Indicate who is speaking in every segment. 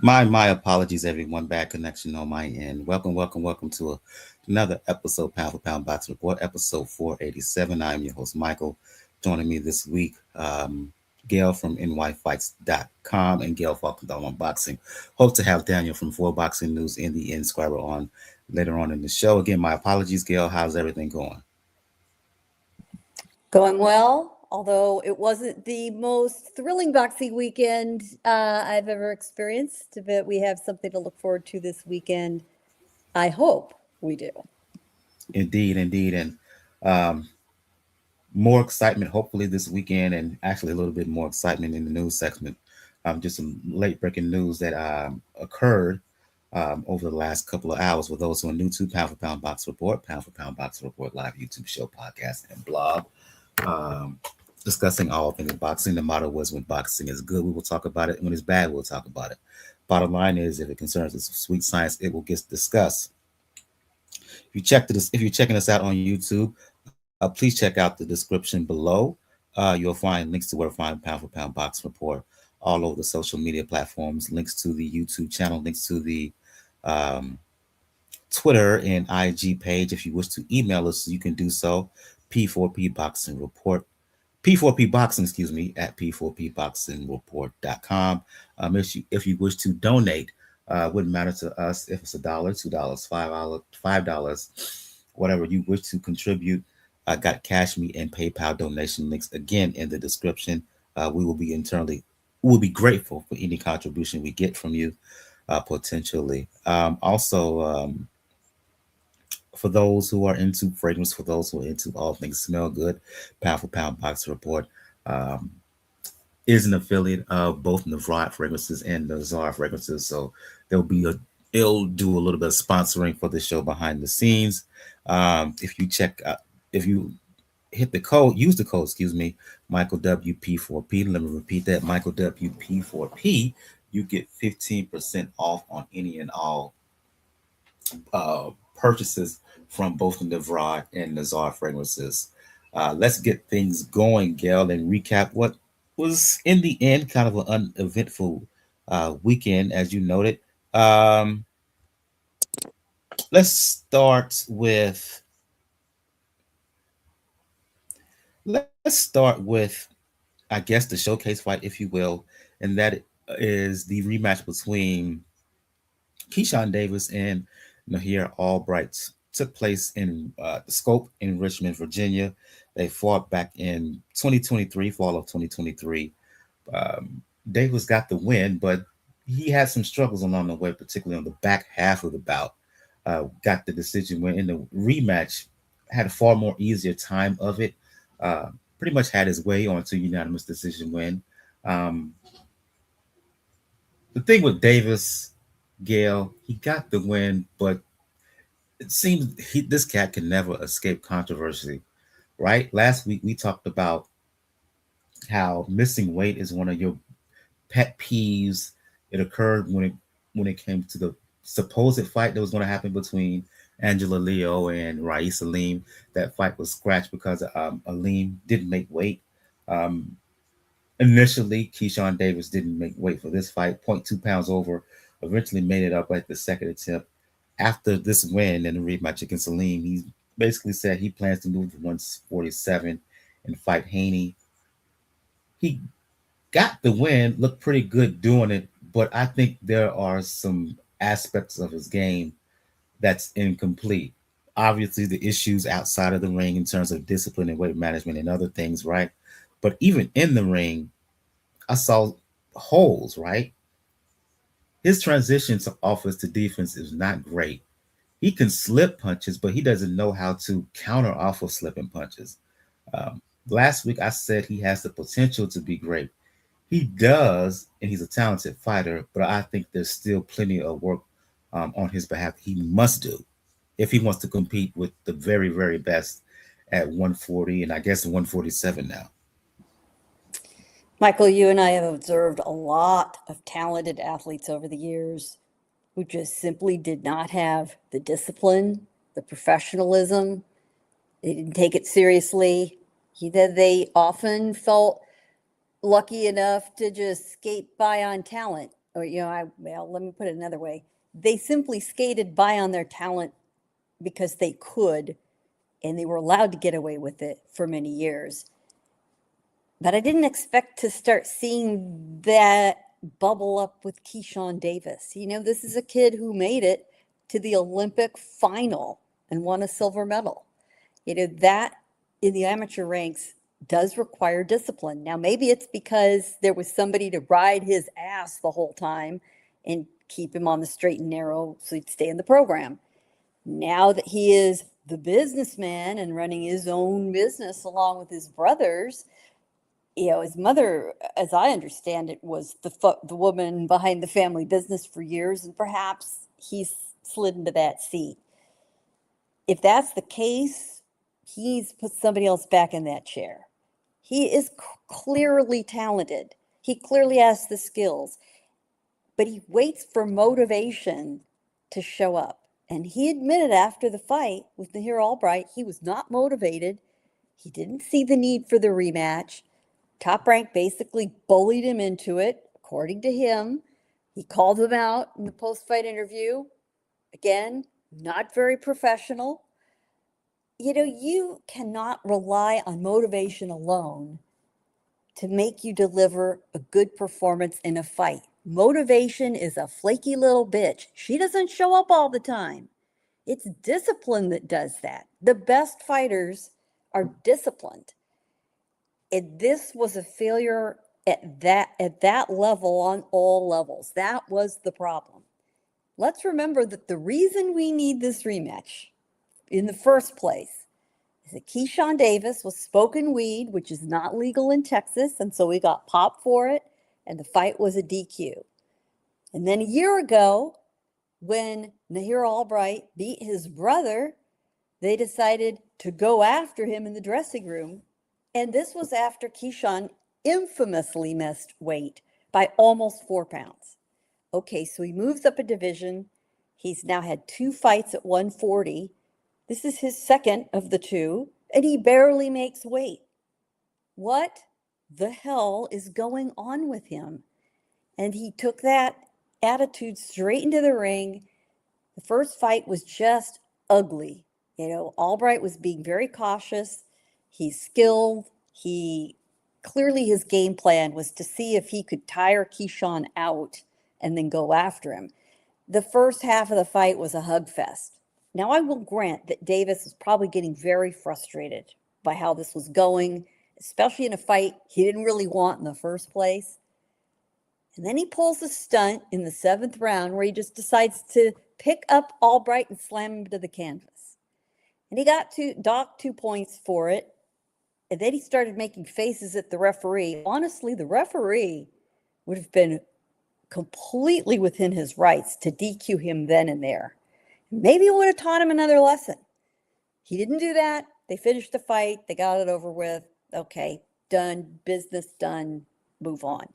Speaker 1: My apologies, everyone. Bad connection on my end. Welcome to another episode, Pound for Pound Box Report, episode 487. I'm your host, Michael. Joining me this week, Gail from nyfights.com and Gail Falcon on Boxing. Hope to have Daniel from 4 Boxing News in the Inscriber on later on in the show. Again, my apologies, Gail. How's everything going?
Speaker 2: Going well, although it wasn't the most thrilling boxing weekend I've ever experienced, but we have something to look forward to this weekend. I hope we do.
Speaker 1: Indeed. And um, more excitement hopefully this weekend, and actually a little bit more excitement in the news segment. Just some late breaking news that occurred over the last couple of hours. For those who are new to Pound for Pound Box Report, Pound for Pound Box Report live YouTube show, podcast, and blog, um, discussing all things boxing. The motto was, when boxing is good, we will talk about it. When it's bad, we'll talk about it. Bottom line is, if it concerns the sweet science, it will get discussed. If you're checking us out on YouTube, please check out the description below. You'll find links to where to find Pound for Pound Box Report all over the social media platforms, links to the YouTube channel, links to the um, Twitter and IG page. If you wish to email us, you can do so. P4P Boxing Report, P4P Boxing, excuse me, at P4PBoxingReport.com. If you wish to donate, wouldn't matter to us if it's $1, $2, $5, whatever you wish to contribute. Got Cash Me and PayPal donation links again in the description. We will be grateful for any contribution we get from you, potentially. Also, for those who are into fragrance, for those who are into all things smell good, Pound for Pound Box Report um, is an affiliate of both Navarrete Fragrances and Nazar Fragrances. So it'll do a little bit of sponsoring for the show behind the scenes. If you hit the code, use the code, excuse me, Michael WP4P. Let me repeat that, Michael WP4P. You get 15% off on any and all uh, purchases from both Navarrete and Nazar Fragrances. Let's get things going, Gail, and recap what was in the end kind of an uneventful weekend, as you noted. Um, let's start with I guess the showcase fight, if you will, and that is the rematch between Keyshawn Davis and Nahir Albright. Took place in the Scope in Richmond, Virginia. They fought back in 2023, fall of 2023. Um, Davis got the win, but he had some struggles along the way, particularly on the back half of the bout. Got the decision win in the rematch. Had a far more easier time of it. Uh, Pretty much had his way on to unanimous decision win. Um, the thing with Davis, Gail, he got the win, but it seems this cat can never escape controversy, right? Last week we talked about how missing weight is one of your pet peeves. It occurred when it came to the supposed fight that was going to happen between Angela Leo and Raisa Aleem. That fight was scratched because Aleem didn't make weight. Um, Initially, Keyshawn Davis didn't make weight for this fight, zero point 0.2 pounds over. Eventually made it up at the second attempt. After this win and the rematch against Aleem, he basically said he plans to move to 147 and fight Haney. He got the win, looked pretty good doing it, but I think there are some aspects of his game that's incomplete. Obviously, the issues outside of the ring in terms of discipline and weight management and other things, right? But even in the ring, I saw holes, right? His transition to offense to defense is not great. He can slip punches, but he doesn't know how to counter off of slipping punches. Um, Last week, I said he has the potential to be great. He does, and he's a talented fighter, but I think there's still plenty of work on his behalf he must do if he wants to compete with the very, very best at 140 and I guess 147 now.
Speaker 2: Michael, you and I have observed a lot of talented athletes over the years who just simply did not have the discipline, the professionalism. They didn't take it seriously. They often felt lucky enough to just skate by on talent. or, well, let me put it another way. They simply skated by on their talent because they could, and they were allowed to get away with it for many years. But I didn't expect to start seeing that bubble up with Keyshawn Davis. This is a kid who made it to the Olympic final and won a silver medal. That in the amateur ranks does require discipline. Now, maybe it's because there was somebody to ride his ass the whole time and keep him on the straight and narrow so he'd stay in the program. Now that he is the businessman and running his own business along with his brothers, his mother, as I understand it, was the woman behind the family business for years, and perhaps he's slid into that seat. If that's the case, he's put somebody else back in that chair. He is clearly talented. He clearly has the skills, but he waits for motivation to show up. And he admitted after the fight with Nahir Albright, he was not motivated. He didn't see the need for the rematch. Top Rank basically bullied him into it, according to him. He called him out in the post-fight interview. Again, not very professional. You cannot rely on motivation alone to make you deliver a good performance in a fight. Motivation is a flaky little bitch. She doesn't show up all the time. It's discipline that does that. The best fighters are disciplined. And this was a failure at that level on all levels. That was the problem. Let's remember that the reason we need this rematch in the first place is that Keyshawn Davis was smoking weed, which is not legal in Texas, and so he got popped for it, and the fight was a DQ. And then a year ago, when Nahir Albright beat his brother, they decided to go after him in the dressing room. And this was after Keyshawn infamously missed weight by almost 4 pounds. Okay, so he moves up a division. He's now had 2 fights at 140. This is his second of the 2, and he barely makes weight. What the hell is going on with him? And he took that attitude straight into the ring. The first fight was just ugly. Albright was being very cautious. He's skilled. Clearly his game plan was to see if he could tire Keyshawn out and then go after him. The first half of the fight was a hug fest. Now, I will grant that Davis was probably getting very frustrated by how this was going, especially in a fight he didn't really want in the first place. And then he pulls a stunt in the 7th round where he just decides to pick up Albright and slam him to the canvas. And he got docked 2 points for it. And then he started making faces at the referee. Honestly, the referee would have been completely within his rights to DQ him then and there. Maybe it would have taught him another lesson. He didn't do that. They finished the fight. They got it over with. Okay, done. Business done. Move on.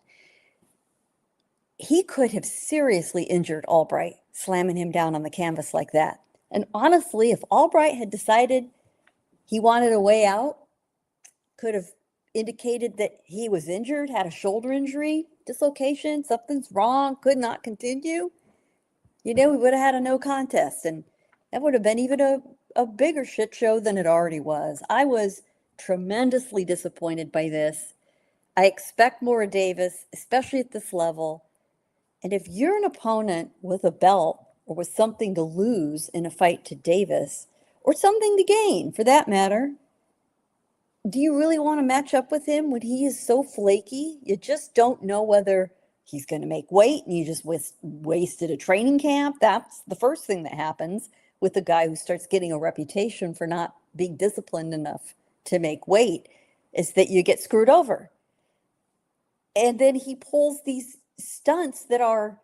Speaker 2: He could have seriously injured Albright, slamming him down on the canvas like that. And honestly, if Albright had decided he wanted a way out, could have indicated that he was injured, had a shoulder injury, dislocation, something's wrong, could not continue, we would have had a no contest. And that would have been even a bigger shit show than it already was. I was tremendously disappointed by this. I expect more of Davis, especially at this level. And if you're an opponent with a belt or with something to lose in a fight to Davis, or something to gain for that matter, do you really want to match up with him when he is so flaky? You just don't know whether he's going to make weight and you just wasted a training camp. That's the first thing that happens with a guy who starts getting a reputation for not being disciplined enough to make weight, is that you get screwed over. And then he pulls these stunts that are,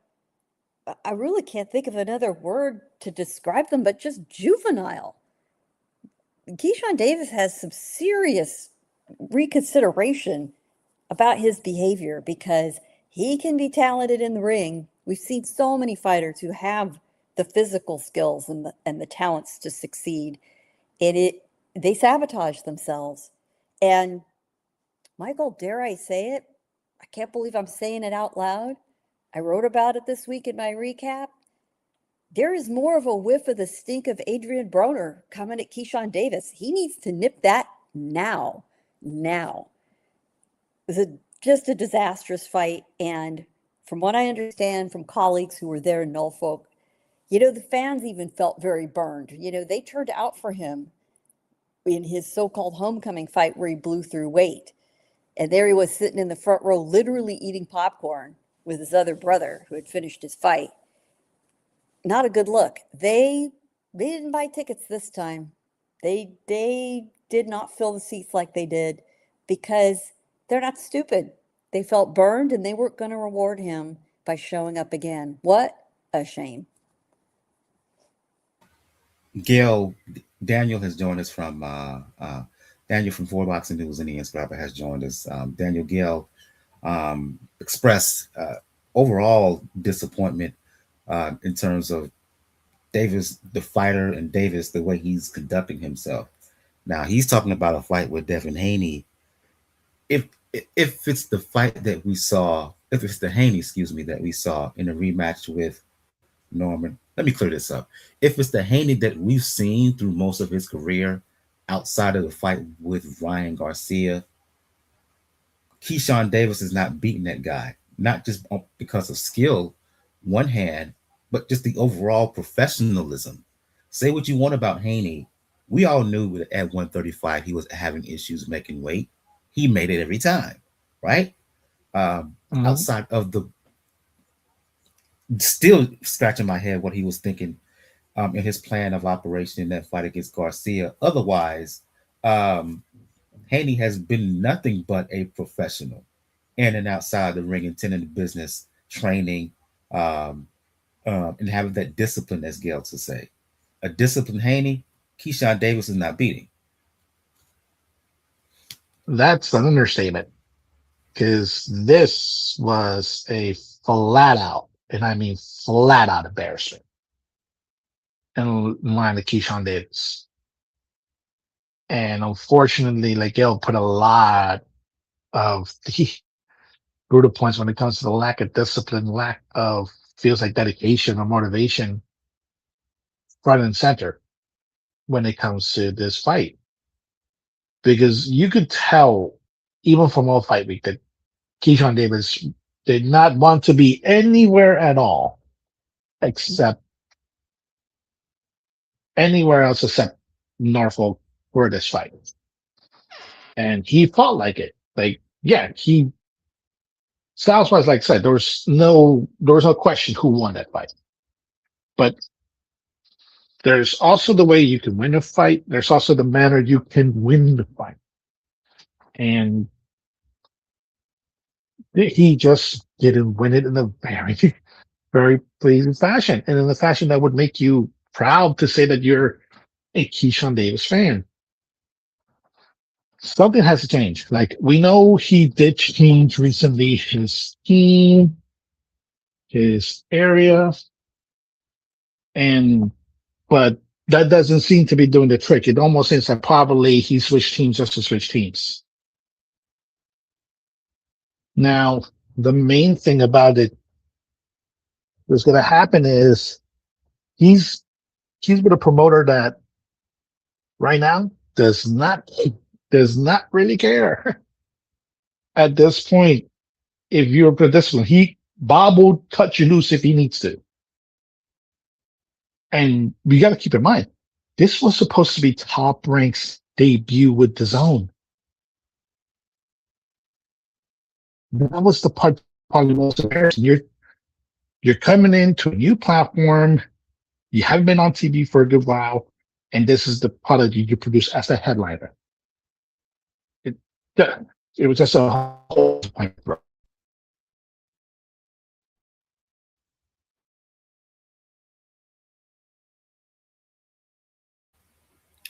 Speaker 2: I really can't think of another word to describe them, but just juvenile. Keyshawn Davis has some serious reconsideration about his behavior, because he can be talented in the ring. We've seen so many fighters who have the physical skills and the talents to succeed, and they sabotage themselves. And Michael, dare I say it? I can't believe I'm saying it out loud. I wrote about it this week in my recap. There is more of a whiff of the stink of Adrian Broner coming at Keyshawn Davis. He needs to nip that now. Now. It was just a disastrous fight. And from what I understand from colleagues who were there in Norfolk, the fans even felt very burned. They turned out for him in his so-called homecoming fight where he blew through weight. And there he was sitting in the front row, literally eating popcorn with his other brother who had finished his fight. Not a good look. They didn't buy tickets this time. They did not fill the seats like they did because they're not stupid. They felt burned and they weren't going to reward him by showing up again. What a shame.
Speaker 1: Gail Daniel has joined us from Daniel from Four Boxing News and the Inscriber has joined us. Daniel Gill expressed overall disappointment in terms of Davis, the fighter, and Davis, the way he's conducting himself. Now he's talking about a fight with Devin Haney. If if it's the fight that we saw, if it's the Haney, excuse me, that we saw in a rematch with Norman, let me clear this up. If it's the Haney that we've seen through most of his career, outside of the fight with Ryan Garcia, Keyshawn Davis is not beating that guy, not just because of skill, one hand, but just the overall professionalism. Say what you want about Haney. We all knew that at 135 he was having issues making weight. He made it every time, right?
Speaker 3: Mhm.
Speaker 1: Outside of the still scratching my head what he was thinking in his plan of operation in that fight against Garcia. Otherwise, um, Haney has been nothing but a professional in and outside the ring and tending the business, training, um, and having that discipline, as Gail to say. A disciplined Haney, Keyshawn Davis is not beating.
Speaker 3: That's an understatement because this was a flat out, and I mean flat out embarrassment in line with Keyshawn Davis. And unfortunately, like Gail put a lot of the brutal points when it comes to the lack of discipline, lack of feels like dedication or motivation front and center when it comes to this fight. Because you could tell, even from all fight week, that Keyshawn Davis did not want to be anywhere at all except anywhere else except Norfolk for this fight. And he fought like it. Like, yeah, he styles wise, like I said, there was no question who won that fight. But there's also the way you can win a fight. There's also the manner you can win the fight. And he just didn't win it in a very, very pleasing fashion. And in a fashion that would make you proud to say that you're a Keyshawn Davis fan. Something has to change. Like, we know he did change recently his team, his area, and but that doesn't seem to be doing the trick. It almost seems like probably he switched teams just to switch teams. Now, the main thing about it that's going to happen is he's he's with a promoter that right now does not really care at this point. If you're a discipline, Bob will cut you loose if he needs to. And we got to keep in mind, this was supposed to be Top Rank's debut with the zone. That was the part probably most embarrassing. You're coming into a new platform. You haven't been on TV for a good while, and this is the product you produce as a headliner. It, it was just a whole point.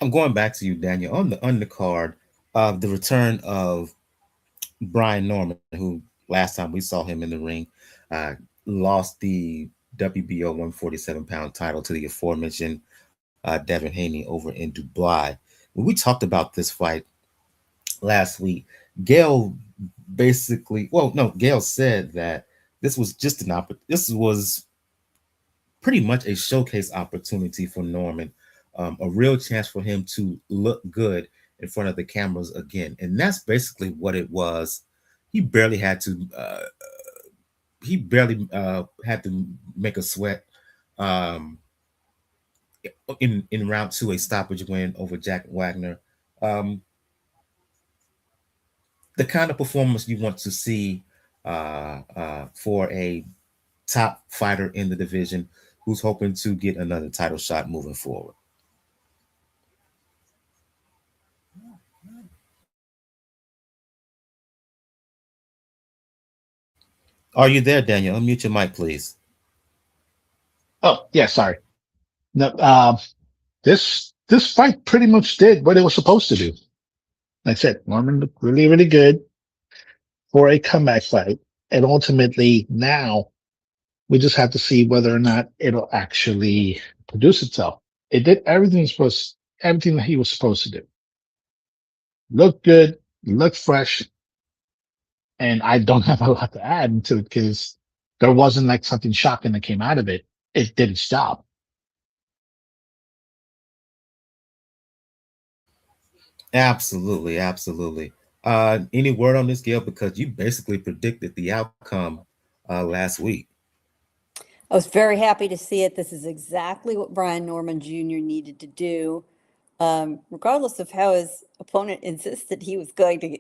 Speaker 1: I'm going back to you, Daniel, on the undercard of the return of Brian Norman, who last time we saw him in the ring, uh, lost the WBO 147-pound title to the aforementioned Devin Haney over in Dubai. When we talked about this fight last week, Gail basically, well, no, Gail said that This was just an this was pretty much a showcase opportunity for Norman, a real chance for him to look good in front of the cameras again, and that's basically what it was. He barely had to. He barely had to make a sweat um, in round two, a stoppage win over Jack Wagner. Um, the kind of performance you want to see for a top fighter in the division who's hoping to get another title shot moving forward. Are you there, Daniel? Unmute your mic, please.
Speaker 3: Oh, yeah, sorry. No, this fight pretty much did what it was supposed to do. Like I said, Norman looked really, really good for a comeback fight. And ultimately now we just have to see whether or not it'll actually produce itself. It did everything that he was supposed to do. Look good, look fresh, and I don't have a lot to add to it because there wasn't like something shocking that came out of it. It did its job.
Speaker 1: Absolutely, absolutely. Any word on this, Gail? Because you basically predicted the outcome last week.
Speaker 2: I was very happy to see it. This is exactly what Brian Norman Jr. needed to do. Regardless of how his opponent insisted he was going to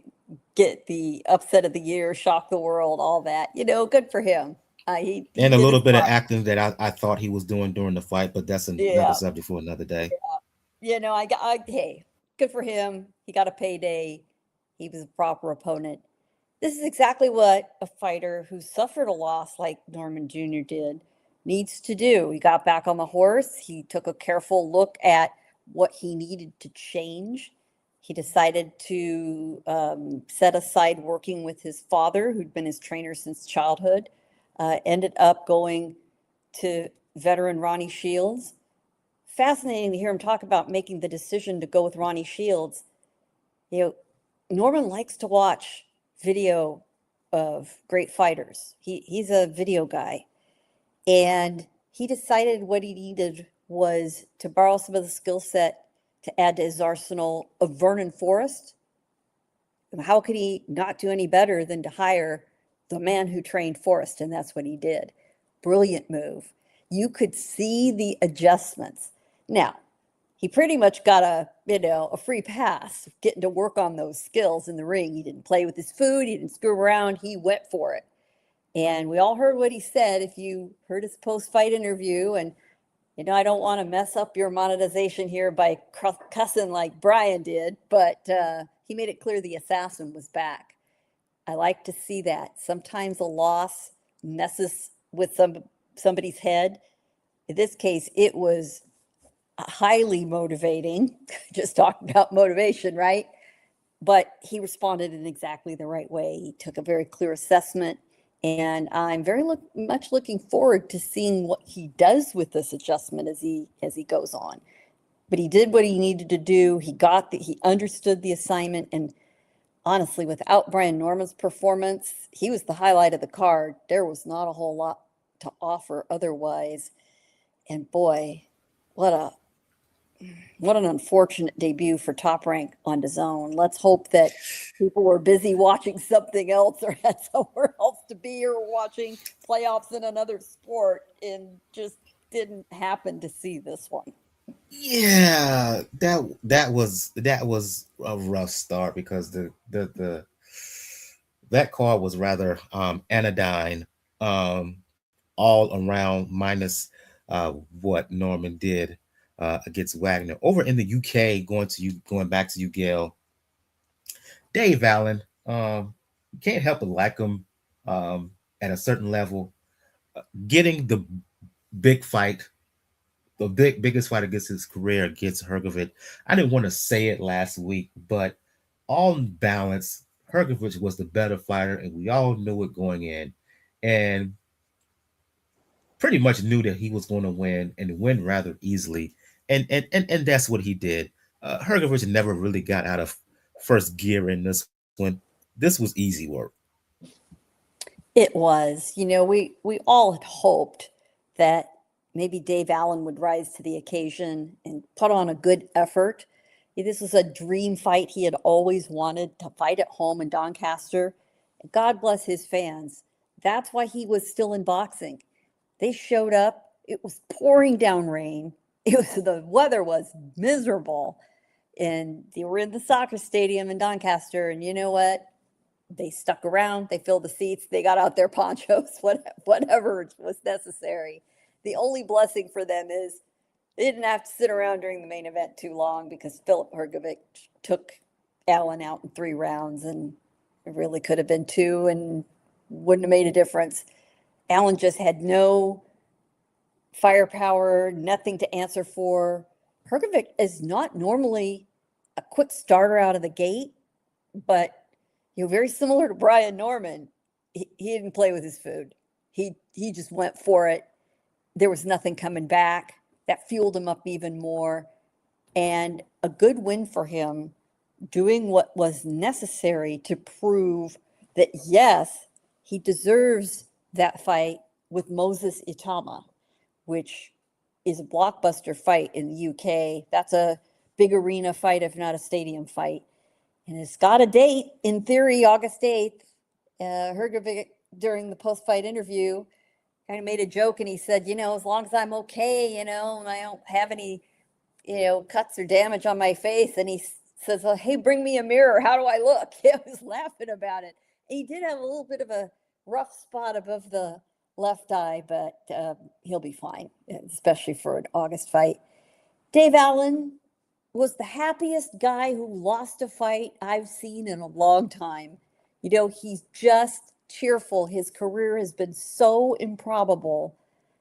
Speaker 2: get the upset of the year, shock the world, all that, good for him. He
Speaker 1: And a
Speaker 2: did
Speaker 1: little
Speaker 2: his
Speaker 1: bit of
Speaker 2: part.
Speaker 1: acting that I thought he was doing during the fight, but that's another
Speaker 2: Yeah.
Speaker 1: subject for another day.
Speaker 2: Hey, good for him. He got a payday. He was a proper opponent. This is exactly what a fighter who suffered a loss like Norman Jr. did needs to do. He got back on the horse. He took a careful look at what he needed to change. He decided to set aside working with his father, who'd been his trainer since childhood, ended up going to veteran Ronnie Shields. Fascinating to hear him talk about making the decision to go with Ronnie Shields. You know, Norman likes to watch video of great fighters. He's a video guy. And he decided what he needed was to borrow some of the skill set to add to his arsenal of Vernon Forrest. How could he not do any better than to hire the man who trained Forrest? And that's what he did. Brilliant move. You could see the adjustments. Now, he pretty much got a free pass getting to work on those skills in the ring. He didn't play with his food. He didn't screw around. He went for it. And we all heard what he said. If you heard his post-fight interview, and I don't want to mess up your monetization here by cussing like Brian did, but he made it clear the assassin was back. I like to see that. Sometimes a loss messes with somebody's head. In this case, it was highly motivating. Just talking about motivation, right? But he responded in exactly the right way. He took a very clear assessment, and I'm very much looking forward to seeing what he does with this adjustment as he goes on. But he did what he needed to do. He understood the assignment, and honestly, without Brian Norman's performance, he was the highlight of the card. There was not a whole lot to offer otherwise. And boy, what a what an unfortunate debut for Top Rank on DAZN. Let's hope that people were busy watching something else or had somewhere else to be or watching playoffs in another sport and just didn't happen to see this one.
Speaker 1: Yeah, that was a rough start because the that card was rather anodyne, um, all around minus what Norman did against Wagner. Over in the UK, going back to you, Gail. Dave Allen, you can't help but like him at a certain level. Getting the big fight, the biggest fight against his career against Hrgovic. I didn't want to say it last week, but on balance, Hrgovic was the better fighter, and we all knew it going in, and pretty much knew that he was going to win and win rather easily, and that's what he did. Hrgovic never really got out of first gear in this one. This was easy work.
Speaker 2: It was. We all had hoped that maybe Dave Allen would rise to the occasion and put on a good effort. This was a dream fight he had always wanted to fight at home in Doncaster. God bless his fans. That's why he was still in boxing. They showed up. It was pouring down rain. The weather was miserable. And they were in the soccer stadium in Doncaster. And you know what? They stuck around, they filled the seats, they got out their ponchos, whatever was necessary. The only blessing for them is they didn't have to sit around during the main event too long because Filip Hrgovic took Allen out in 3 rounds, and it really could have been 2 and wouldn't have made a difference. Allen just had no firepower, nothing to answer for. Hrgovic is not normally a quick starter out of the gate, but very similar to Brian Norman, he didn't play with his food. He just went for it. There was nothing coming back. That fueled him up even more. And a good win for him, doing what was necessary to prove that, yes, he deserves that fight with Moses Itama, which is a blockbuster fight in the UK. That's a big arena fight, if not a stadium fight. And it's got a date, in theory, August 8th. Hrgovic, during the post-fight interview, kind of made a joke, and he said, as long as I'm okay, and I don't have any, cuts or damage on my face. And he says, well, hey, bring me a mirror. How do I look? I was laughing about it. He did have a little bit of a rough spot above the left eye, but he'll be fine, especially for an August fight. Dave Allen was the happiest guy who lost a fight I've seen in a long time. He's just cheerful. His career has been so improbable.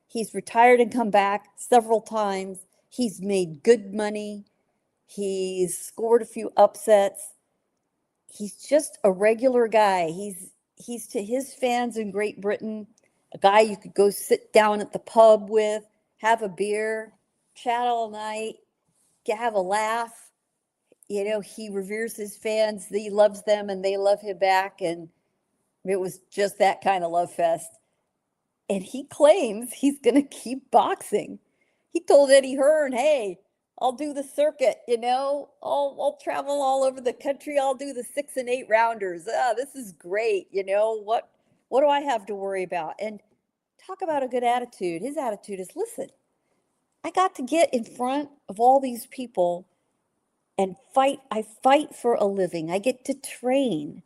Speaker 2: He's retired and come back several times. He's made good money. He's scored a few upsets. He's just a regular guy. He's to his fans in Great Britain, a guy you could go sit down at the pub with, have a beer, chat all night, have a laugh. He reveres his fans. He loves them and they love him back. And it was just that kind of love fest. And he claims he's going to keep boxing. He told Eddie Hearn, hey, I'll do the circuit, I'll travel all over the country. I'll do the 6 and 8 rounders. This is great. What do I have to worry about? And talk about a good attitude. His attitude is, listen, I got to get in front of all these people and fight. I fight for a living. I get to train.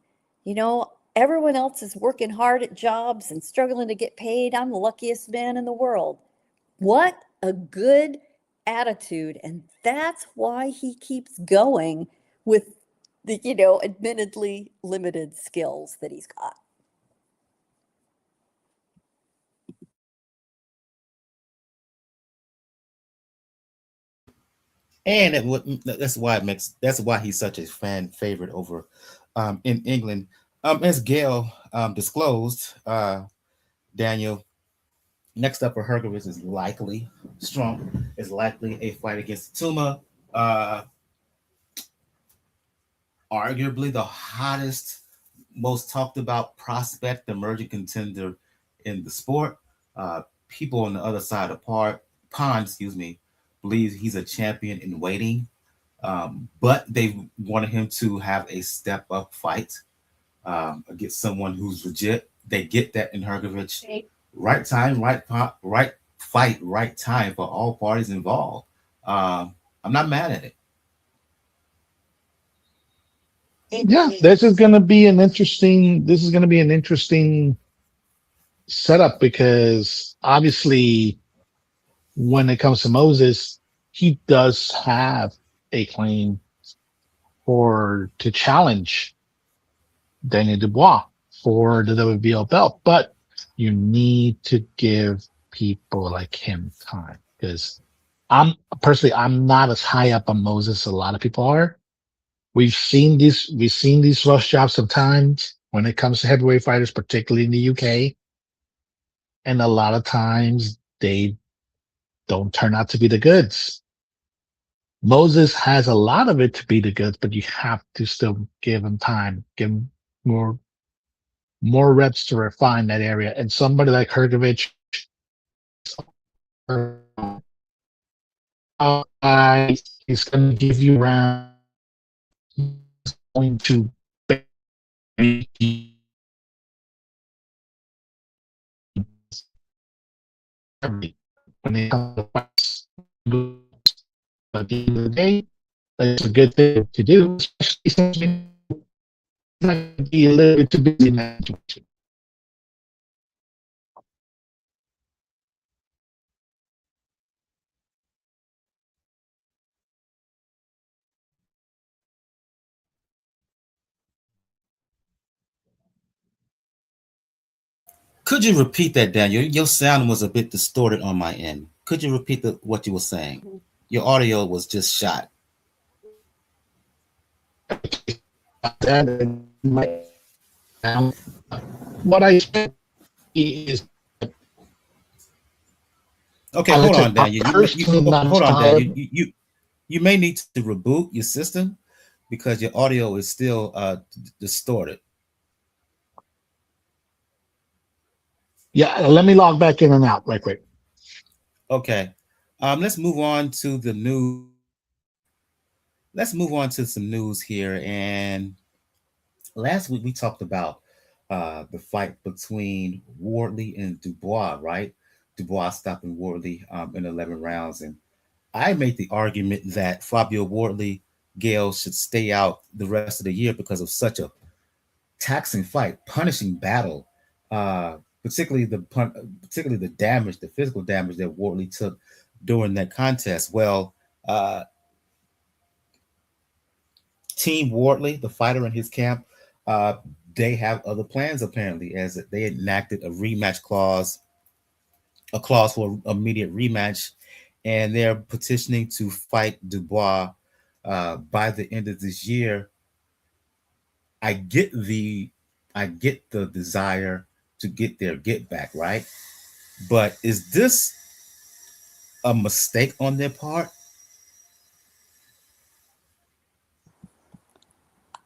Speaker 2: Everyone else is working hard at jobs and struggling to get paid. I'm the luckiest man in the world. What a good attitude. And that's why he keeps going with the, admittedly limited skills that he's got.
Speaker 1: And that's why he's such a fan favorite over in England. As Gail disclosed, Daniel, next up for Hrgovic is likely a fight against Tuma. Arguably the hottest, most talked about prospect, emerging contender in the sport. People on the other side of the pond, believe he's a champion in waiting. But they wanted him to have a step up fight against someone who's legit. They get that in Hrgovic. Right time, right fight, right time for all parties involved. I'm not mad at it.
Speaker 3: Yeah, this is going to be an interesting setup, because obviously when it comes to Moses, he does have a claim to challenge Daniel Dubois for the WBO belt, but you need to give people like him time, because I'm not as high up on Moses as a lot of people are. We've seen these rush jobs sometimes when it comes to heavyweight fighters, particularly in the UK. And a lot of times they don't turn out to be the goods. Moses has a lot of it to be the goods, but you have to still give him time, give him more more reps to refine that area. And somebody like Hrgovic, he's going to give you around, going to be when they come to fights. At the end of the day, that's a good thing to do, especially since you might be a little bit too busy in that situation.
Speaker 1: Could you repeat that, Daniel? Your sound was a bit distorted on my end. Could you repeat what you were saying? Your audio was just shot.
Speaker 3: That what I said is,
Speaker 1: Okay,
Speaker 3: like
Speaker 1: hold
Speaker 3: I said,
Speaker 1: on,
Speaker 3: I'm
Speaker 1: Daniel.
Speaker 3: personally not
Speaker 1: Hold on, Daniel.
Speaker 3: inspired.
Speaker 1: You may need to reboot your system because your audio is still distorted.
Speaker 3: Yeah, let me log back in and out right quick.
Speaker 1: Okay, let's move on to the news. Let's move on to some news here. And last week we talked about the fight between Wardley and Dubois, right? Dubois stopping Wardley in 11 rounds. And I made the argument that Fabio Wardley, Gale should stay out the rest of the year because of such a taxing fight, punishing battle, uh, particularly the damage, the physical damage that Wardley took during that contest. Well, uh, Team Wardley, the fighter in his camp, uh, they have other plans apparently, as they enacted a clause for immediate rematch, and they're petitioning to fight Dubois by the end of this year. I get the I get the desire to get their get back, right? But is this a mistake on their part?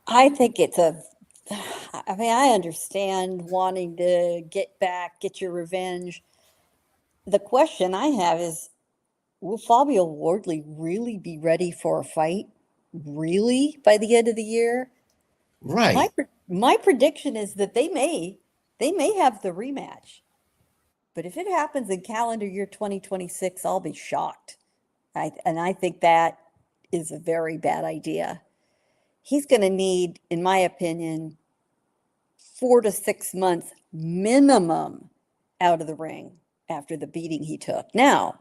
Speaker 2: I think it's a, I mean, I understand wanting to get back, get your revenge. The question I have is, will Fabio Wardley really be ready for a fight? Really by the end of the year?
Speaker 1: Right.
Speaker 2: My prediction is that they may have the rematch. But if it happens in calendar year 2026, I'll be shocked. And I think that is a very bad idea. He's going to need, in my opinion, 4 to 6 months minimum out of the ring after the beating he took. Now,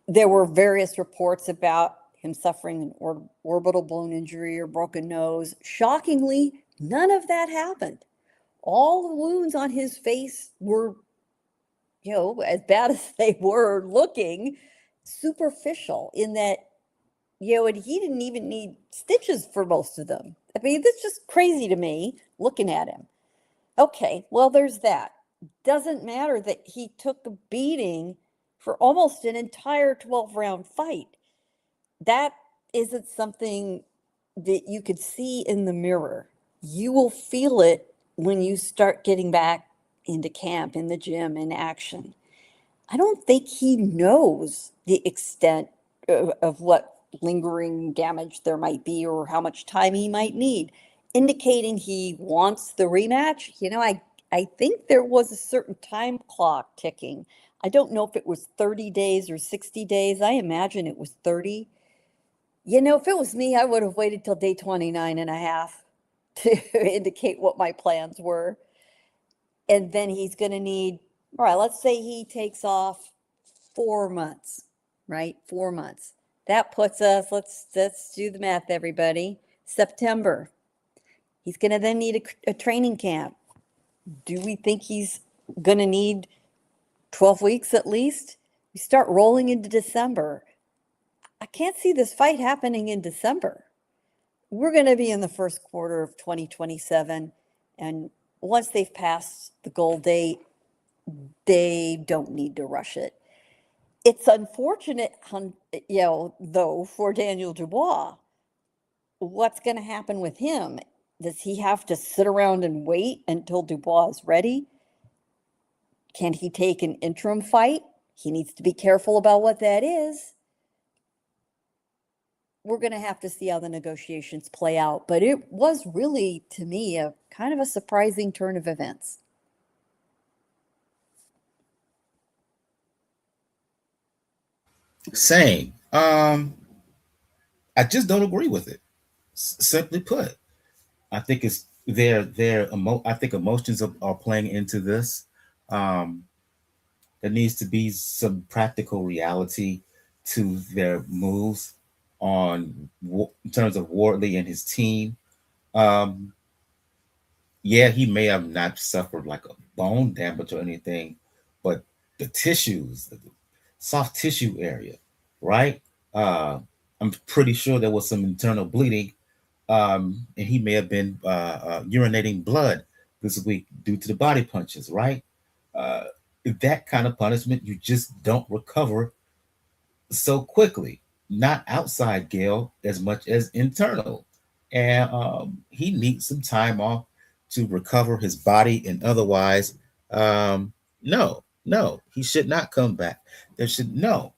Speaker 2: there were various reports about him suffering an orbital bone injury or broken nose. Shockingly, none of that happened. All the wounds on his face were, as bad as they were looking, superficial in that, and he didn't even need stitches for most of them. I mean, that's just crazy to me looking at him. Okay, well, there's that. Doesn't matter that he took a beating for almost an entire 12-round fight. That isn't something that you could see in the mirror. You will feel it when you start getting back into camp, in the gym, in action. I don't think he knows the extent of what lingering damage there might be or how much time he might need, indicating he wants the rematch. I think there was a certain time clock ticking. I don't know if it was 30 days or 60 days. I imagine it was 30. If it was me, I would have waited till day 29 and a half to indicate what my plans were. And then he's going to need, all right, let's say he takes off 4 months, right? 4 months. That puts us, let's do the math, everybody. September. He's going to then need a training camp. Do we think he's going to need 12 weeks at least? We start rolling into December. I can't see this fight happening in December. We're going to be in the first quarter of 2027. And once they've passed the goal date, they don't need to rush it. It's unfortunate, though, for Daniel Dubois. What's going to happen with him? Does he have to sit around and wait until Dubois is ready? Can he take an interim fight? He needs to be careful about what that is. We're going to have to see how the negotiations play out. But it was really, to me, a kind of a surprising turn of events.
Speaker 1: Same. I just don't agree with it. Simply put, I think it's I think emotions are playing into this. Um, there needs to be some practical reality to their moves in terms of Wardley and his team. Um, yeah, he may have not suffered like a bone damage or anything, but the tissues, the soft tissue area, right? Uh, I'm pretty sure there was some internal bleeding, and he may have been urinating blood this week due to the body punches, right? Uh, that kind of punishment you just don't recover so quickly. Not outside Gale as much as internal, and he needs some time off to recover his body and otherwise. No, no, he should not come back. There should no.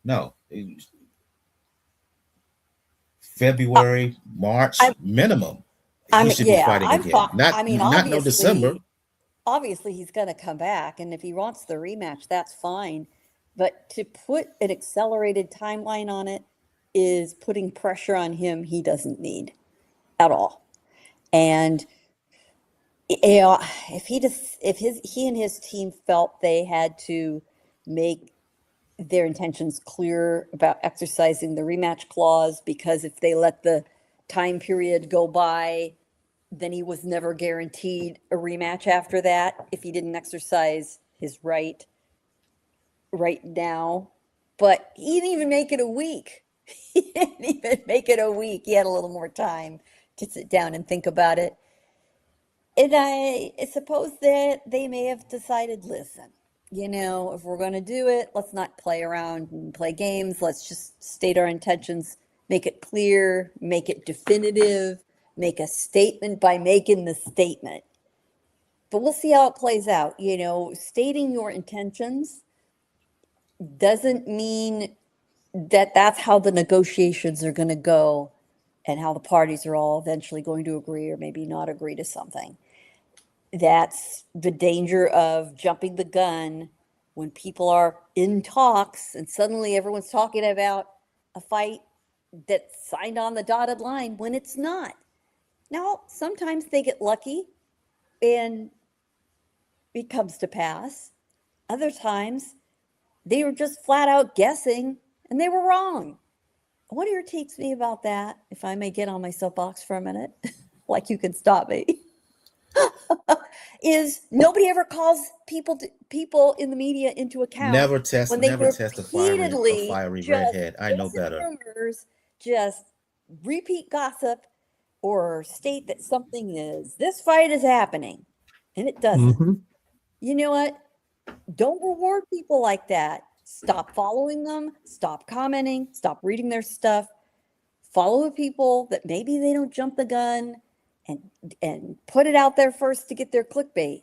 Speaker 1: February, March
Speaker 2: I,
Speaker 1: minimum. He
Speaker 2: I'm
Speaker 1: should be
Speaker 2: yeah.
Speaker 1: fighting
Speaker 2: I'm
Speaker 1: again.
Speaker 2: thought.
Speaker 1: Not
Speaker 2: I mean,
Speaker 1: not no December.
Speaker 2: obviously he's going to come back, and if he wants the rematch, that's fine. But to put an accelerated timeline on it is putting pressure on him he doesn't need at all. And you know, if he and his team felt they had to make their intentions clear about exercising the rematch clause, because if they let the time period go by, then he was never guaranteed a rematch after that if he didn't exercise his right now. But he didn't even make it a week. He didn't even make it a week. He had a little more time to sit down and think about it. And I suppose that they may have decided, listen, if we're going to do it, let's not play around and play games. Let's just state our intentions, make it clear, make it definitive, make a statement by making the statement. But we'll see how it plays out. Stating your intentions doesn't mean that that's how the negotiations are going to go and how the parties are all eventually going to agree or maybe not agree to something. That's the danger of jumping the gun when people are in talks and suddenly everyone's talking about a fight that's signed on the dotted line when it's not. Now, sometimes they get lucky and it comes to pass. Other times they were just flat out guessing and they were wrong. What irritates me about that, if I may get on my soapbox for a minute, like you can stop me, is nobody ever calls people in the media into account when they
Speaker 1: Never test a
Speaker 2: repeatedly
Speaker 1: fiery
Speaker 2: just
Speaker 1: redhead. I know
Speaker 2: chasing
Speaker 1: better.
Speaker 2: rumors, just repeat gossip, or state that this fight is happening, and it doesn't.
Speaker 3: Mm-hmm.
Speaker 2: You know what? Don't reward people like that. Stop following them. Stop commenting. Stop reading their stuff. Follow the people that maybe they don't jump the gun and put it out there first to get their clickbait.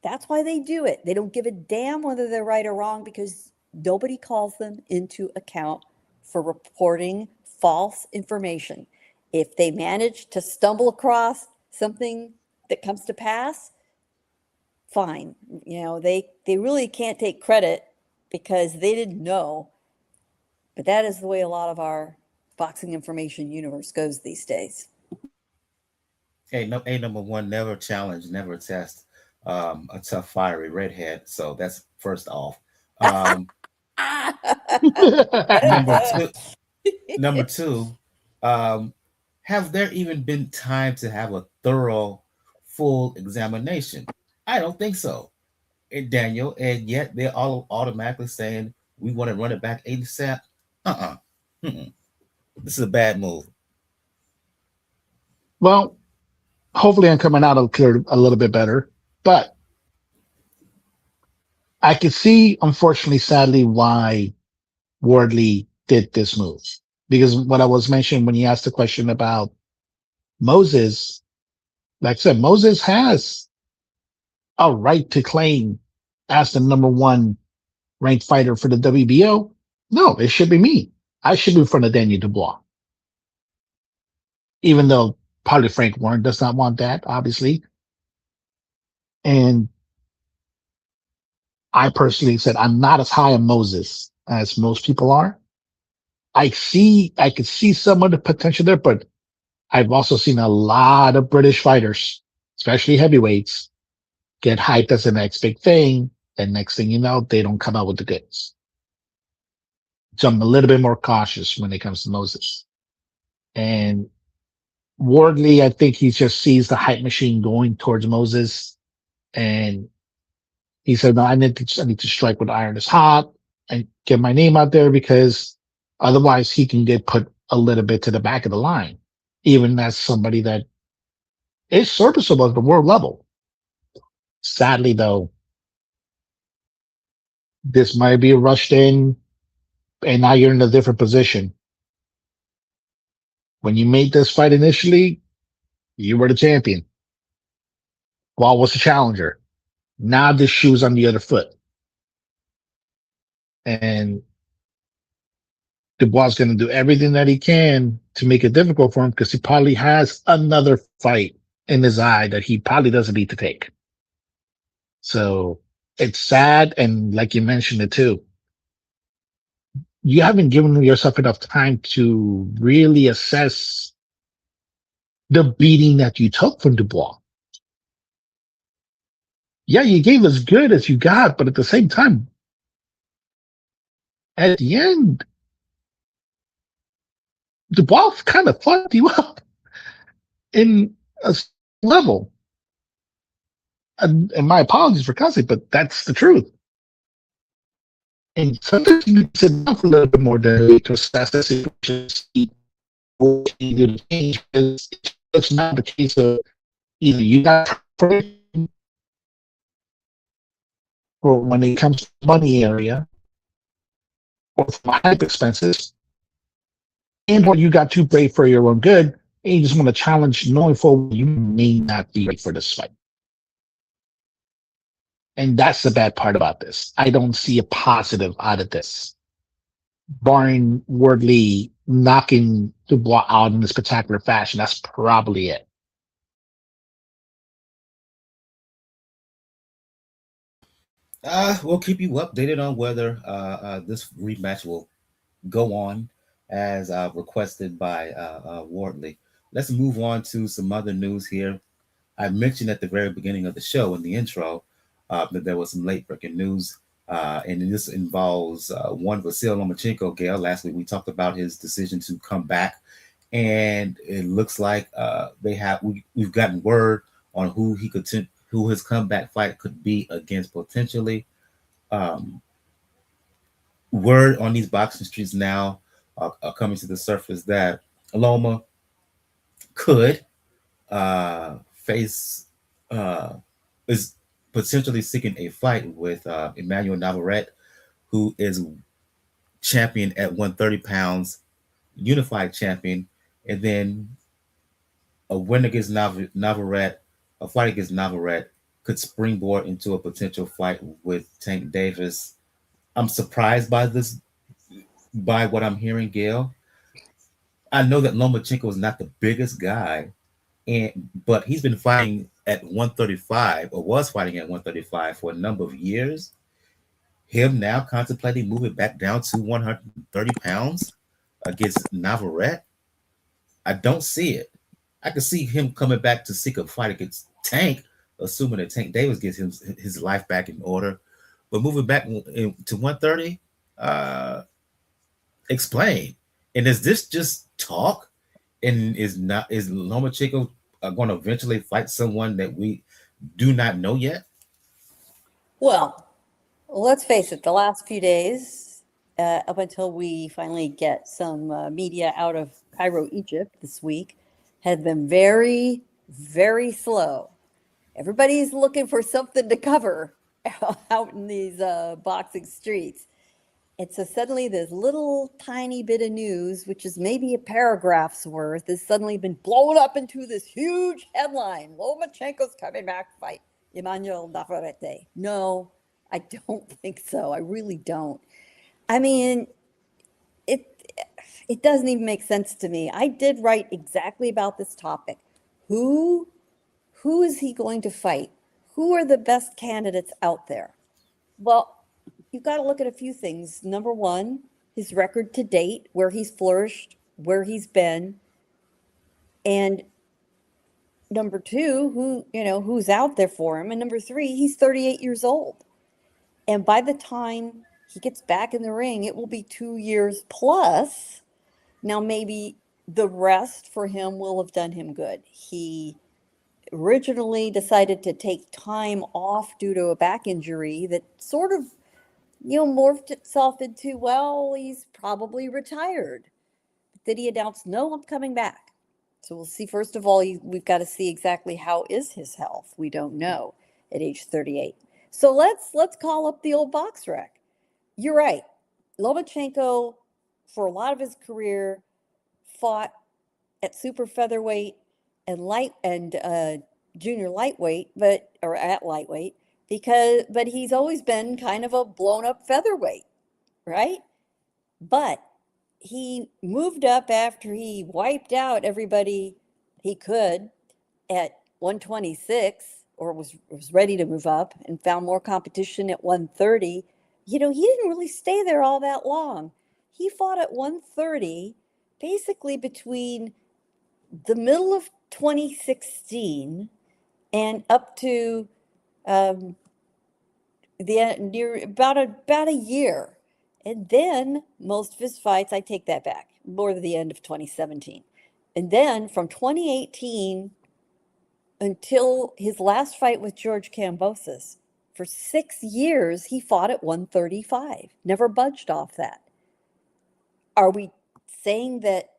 Speaker 2: That's why they do it. They don't give a damn whether they're right or wrong because nobody calls them into account for reporting false information. If they manage to stumble across something that comes to pass, fine. They really can't take credit because they didn't know. But that is the way a lot of our boxing information universe goes these days.
Speaker 1: Hey, no, a number one, never challenge, never test a tough, fiery redhead. So that's first off. Um, number two, number two, um, have there even been time to have a thorough, full examination? I don't think so, Daniel. And yet they're all automatically saying we want to run it back ASAP. Uh-uh. Mm-mm. This is a bad move.
Speaker 3: Well, hopefully I'm coming out a little bit better, but I can see, unfortunately, sadly, why Wardley did this move. Because what I was mentioning when you asked the question about Moses, Like I said, Moses has a right to claim as the number one ranked fighter for the WBO. No, it should be me. I should be in front of Daniel Dubois. Even though probably Frank Warren does not want that, obviously. And I personally said I'm not as high on Moses as most people are. I could see some of the potential there, but I've also seen a lot of British fighters, especially heavyweights, get hyped as the next big thing. And next thing you know, they don't come out with the goods. So I'm a little bit more cautious when it comes to Moses. And Wardley, I think he just sees the hype machine going towards Moses. And he said, no, I need to strike when the iron is hot and get my name out there, because otherwise he can get put a little bit to the back of the line, even as somebody that is serviceable at the world level. Sadly, though, this might be rushed in, and now you're in a different position. When you made this fight initially, you were the champion. Wall was the challenger. Now the shoe's on the other foot. And Dubois is going to do everything that he can to make it difficult for him, because he probably has another fight in his eye that he probably doesn't need to take. So it's sad. And like you mentioned it too, you haven't given yourself enough time to really assess the beating that you took from Dubois. Yeah, you gave as good as you got, but at the same time, at the end, Dubois kind of fucked you up in a level. And my apologies for cussing, but that's the truth. And sometimes you need to sit down for a little bit more to assess the situation, see what you do to change. Because it's not the case of either you got for when it comes to money area, or for hype expenses, and or you got too brave for your own good, and you just want to challenge, knowing full you may not be ready for this fight. And that's the bad part about this. I don't see a positive out of this, barring Wardley knocking Dubois out in this spectacular fashion. That's probably it.
Speaker 1: We'll keep you updated on whether this rematch will go on as requested by Wardley. Let's move on to some other news here. I mentioned at the very beginning of the show in the intro that there was some late breaking news, and this involves one Vasyl Lomachenko. Gail, last week we talked about his decision to come back, and it looks like we've gotten word on who his comeback fight could be against potentially. Um, Word on these boxing streets now are coming to the surface that Loma could face is potentially seeking a fight with Emanuel Navarrete, who is champion at 130 pounds, unified champion, and then a win against Navarrete, a fight against Navarrete could springboard into a potential fight with Tank Davis. I'm surprised by this, by what I'm hearing, Gail. I know that Lomachenko is not the biggest guy, but he's been fighting at 135, or was fighting at 135 for a number of years. Him now contemplating moving back down to 130 pounds against Navarrete, I don't see it. I can see him coming back to seek a fight against Tank, assuming that Tank Davis gets his life back in order. But moving back to 130, explain. And is this just talk? And is Lomachenko going to eventually fight someone that we do not know yet?
Speaker 2: Well, let's face it, the last few days, up until we finally get some media out of Cairo, Egypt this week, have been very, very slow. Everybody's looking for something to cover out in these boxing streets. And so suddenly this little tiny bit of news, which is maybe a paragraph's worth, has suddenly been blown up into this huge headline. Lomachenko's coming back to fight Emanuel Navarrete. No, I don't think so. I really don't. I mean, it it doesn't even make sense to me. I did write exactly about this topic. Who is he going to fight? Who are the best candidates out there? Well, you've got to look at a few things. Number one, his record to date, where he's flourished, where he's been. And number two, who's out there for him. And number three, he's 38 years old. And by the time he gets back in the ring, it will be 2 years plus. Now, maybe the rest for him will have done him good. He originally decided to take time off due to a back injury that sort of morphed itself into, well, he's probably retired. But then he announced, no, I'm coming back. So we'll see. First of all, we've got to see exactly how is his health. We don't know at age 38. So let's call up the old box rec. You're right. Lomachenko, for a lot of his career, fought at super featherweight and junior lightweight, but he's always been kind of a blown up featherweight, right? But he moved up after he wiped out everybody he could at 126, or was ready to move up, and found more competition at 130. He didn't really stay there all that long. He fought at 130 basically between the middle of 2016 and up to about a year. And then most of his fights, I take that back, more to the end of 2017. And then from 2018 until his last fight with George Kambosos, for 6 years, he fought at 135, never budged off that. Are we saying that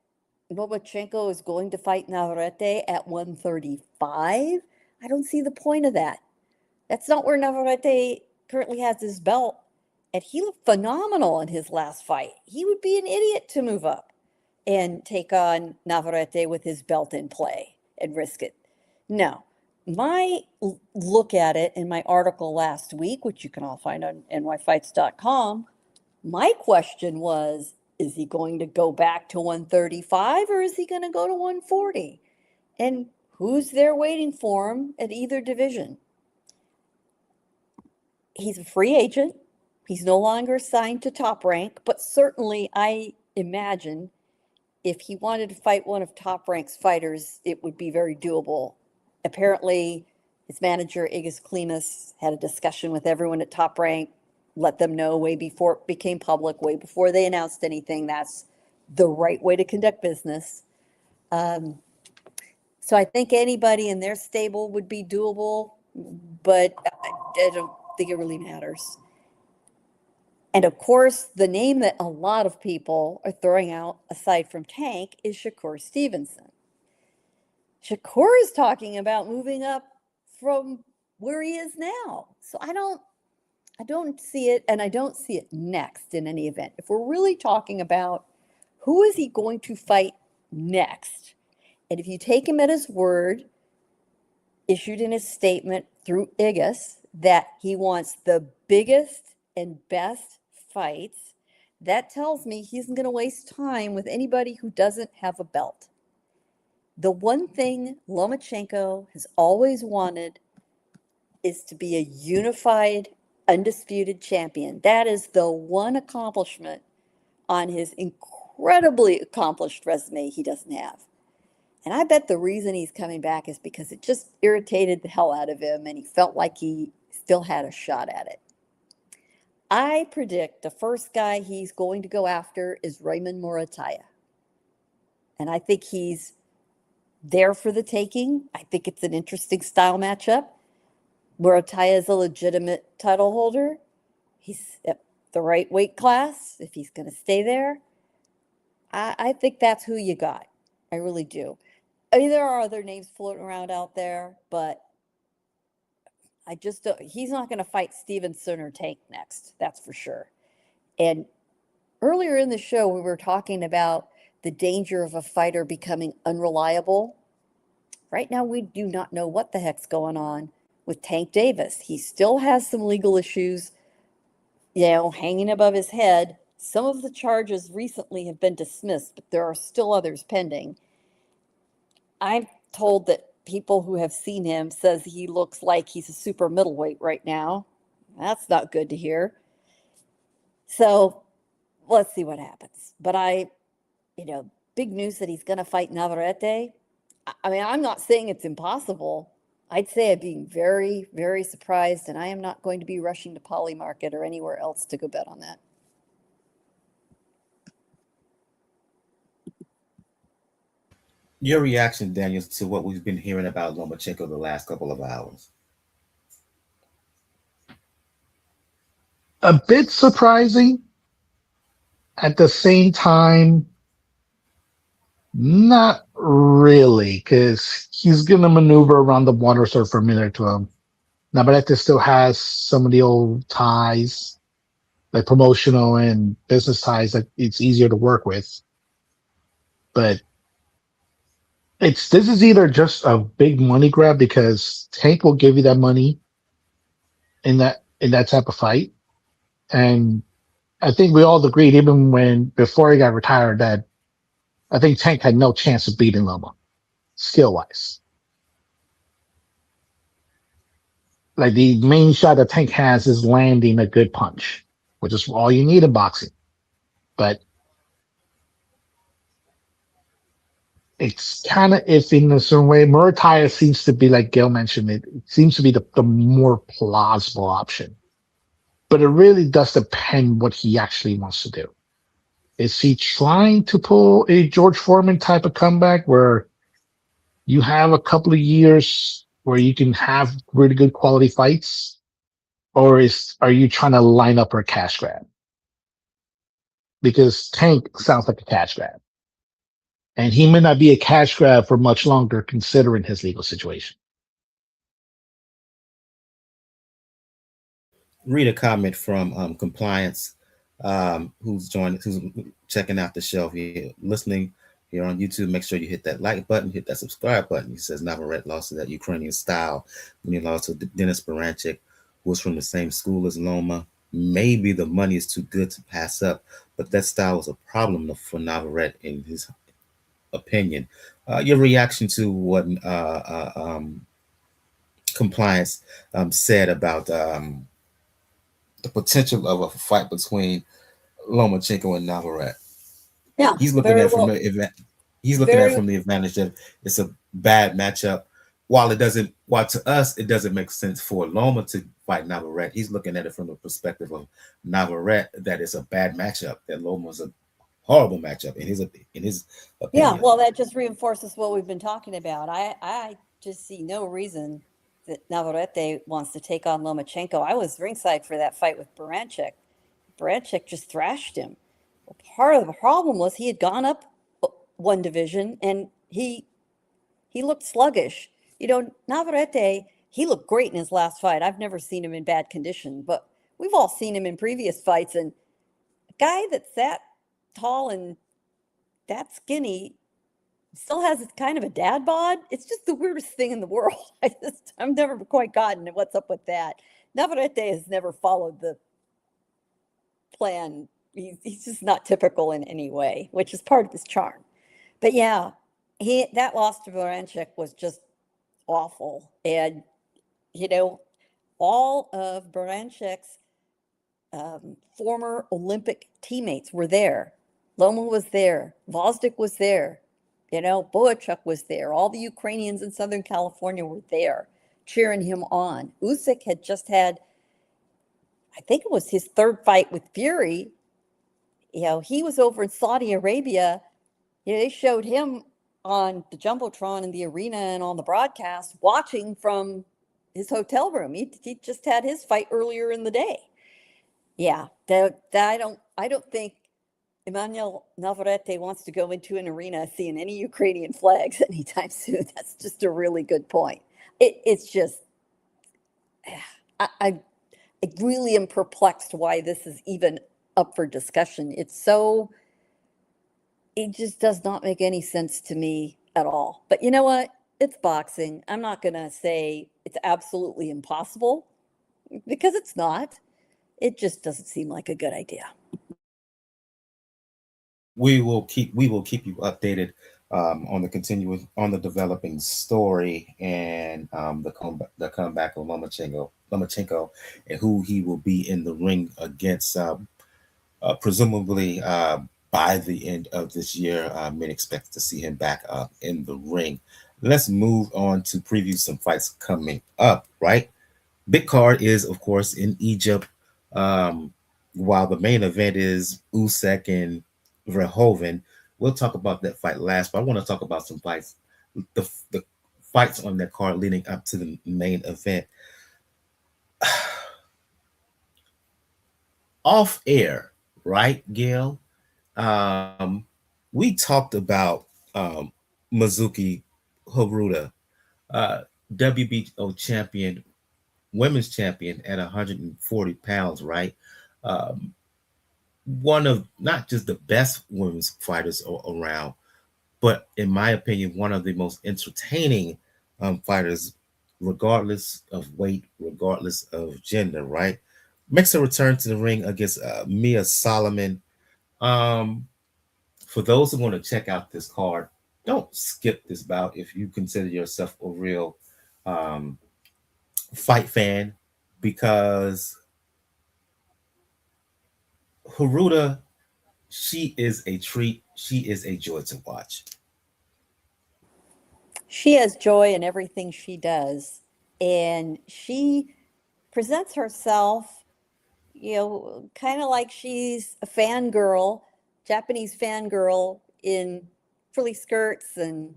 Speaker 2: Lomachenko is going to fight Navarrete at 135? I don't see the point of that. That's not where Navarrete currently has his belt. And he looked phenomenal in his last fight. He would be an idiot to move up and take on Navarrete with his belt in play and risk it. No. My look at it in my article last week, which you can all find on nyfights.com, my question was, is he going to go back to 135 or is he going to go to 140? And who's there waiting for him at either division? He's a free agent. He's no longer signed to Top Rank, but certainly I imagine if he wanted to fight one of Top Rank's fighters, it would be very doable. Apparently, his manager, Igis Klimas, had a discussion with everyone at Top Rank, let them know way before it became public, way before they announced anything. That's the right way to conduct business. So I think anybody in their stable would be doable, but I don't think it really matters. And of course, the name that a lot of people are throwing out, aside from Tank, is Shakur Stevenson. Shakur is talking about moving up from where he is now. So I don't see it, and I don't see it next in any event. If we're really talking about who is he going to fight next, and if you take him at his word, issued in his statement through Igis, that he wants the biggest and best fights, that tells me he isn't going to waste time with anybody who doesn't have a belt. The one thing Lomachenko has always wanted is to be a unified, undisputed champion. That is the one accomplishment on his incredibly accomplished resume he doesn't have. And I bet the reason he's coming back is because it just irritated the hell out of him and he felt like he still had a shot at it. I predict the first guy he's going to go after is Raymond Murataya. And I think he's there for the taking. I think it's an interesting style matchup. Murataya is a legitimate title holder. He's at the right weight class if he's going to stay there. I think that's who you got. I really do. I mean, there are other names floating around out there, but I just don't, he's not going to fight Stevenson or Tank next. That's for sure. And earlier in the show, we were talking about the danger of a fighter becoming unreliable. Right now, we do not know what the heck's going on with Tank Davis. He still has some legal issues, hanging above his head. Some of the charges recently have been dismissed, but there are still others pending. I'm told that people who have seen him says he looks like he's a super middleweight right now. That's not good to hear. So let's see what happens. But big news that he's going to fight Navarrete. I mean, I'm not saying it's impossible. I'd say I'm being very, very surprised, and I am not going to be rushing to Polymarket or anywhere else to go bet on that.
Speaker 1: Your reaction, Daniel, to what we've been hearing about Lomachenko the last couple of hours?
Speaker 3: A bit surprising. At the same time, not really, because he's going to maneuver around the waters that are familiar to him. Navarrete still has some of the old ties, like promotional and business ties, that it's easier to work with. But this is either just a big money grab because Tank will give you that money in that type of fight. And I think we all agreed, even before he got retired, that I think Tank had no chance of beating Loma, skill wise. Like, the main shot that Tank has is landing a good punch, which is all you need in boxing. But it's kind of iffy in a certain way. Murataya seems to be, like Gail mentioned, it seems to be the more plausible option. But it really does depend what he actually wants to do. Is he trying to pull a George Foreman type of comeback where you have a couple of years where you can have really good quality fights? Or are you trying to line up for a cash grab? Because Tank sounds like a cash grab. And he may not be a cash grab for much longer considering his legal situation.
Speaker 1: Read a comment from Compliance, who's checking out the show here, listening here on YouTube. Make sure you hit that like button, hit that subscribe button. He says Navarrete lost to that Ukrainian style when he lost to Denis Baranchik, who was from the same school as Loma. Maybe the money is too good to pass up, but that style was a problem for Navarrete in his opinion. Your reaction to what Compliance said about the potential of a fight between Lomachenko and Navarrete?
Speaker 2: Yeah,
Speaker 1: He's looking
Speaker 2: very
Speaker 1: at
Speaker 2: well.
Speaker 1: from the advantage that it's a bad matchup. While to us it doesn't make sense for Loma to fight Navarrete, he's looking at it from the perspective of Navarrete, that it's a bad matchup, that Loma's a horrible matchup in his
Speaker 2: Yeah,
Speaker 1: opinion.
Speaker 2: well, that just reinforces what we've been talking about. I just see no reason that Navarrete wants to take on Lomachenko. I was ringside for that fight with Baranchik. Baranchik just thrashed him. Well, part of the problem was he had gone up one division and he looked sluggish. Navarrete, he looked great in his last fight. I've never seen him in bad condition, but we've all seen him in previous fights. And a guy that's that tall and that skinny still has kind of a dad bod. It's just the weirdest thing in the world. I've never quite gotten it. What's up with that? Navarrete has never followed the plan. He's just not typical in any way, which is part of his charm. But yeah, that loss to Baranchik was just awful. And, all of Baranchik's former Olympic teammates were there. Loma was there. Vosdik was there. Boachuk was there. All the Ukrainians in Southern California were there cheering him on. Usyk had just had, I think it was his third fight with Fury. He was over in Saudi Arabia. They showed him on the Jumbotron in the arena and on the broadcast watching from his hotel room. He just had his fight earlier in the day. Yeah, I don't think Emanuel Navarrete wants to go into an arena seeing any Ukrainian flags anytime soon. That's just a really good point. It's just, I really am perplexed why this is even up for discussion. It just does not make any sense to me at all. But you know what? It's boxing. I'm not going to say it's absolutely impossible because it's not. It just doesn't seem like a good idea.
Speaker 1: We will keep you updated on the developing story and the comeback of Lomachenko, and who he will be in the ring against. Presumably by the end of this year, men expect to see him back in the ring. Let's move on to preview some fights coming up. Right, big card is of course in Egypt. Um, while the main event is Usyk and Verhoeven, we'll talk about that fight last. But I want to talk about some fights, the fights on that card leading up to the main event. Off air, right, Gail? Um, we talked about Mizuki Hiruta, uh, WBO champion, women's champion at 140 pounds, right? Um, one of not just the best women's fighters around, but in my opinion, one of the most entertaining fighters, regardless of weight, regardless of gender, right? Makes a return to the ring against Mia Soliman. Um, for those who want to check out this card, don't skip this bout if you consider yourself a real um, fight fan, because Hiruta, she is a treat. She is a joy to watch.
Speaker 2: She has joy in everything she does, and she presents herself, kind of like she's a fangirl, Japanese fangirl in frilly skirts and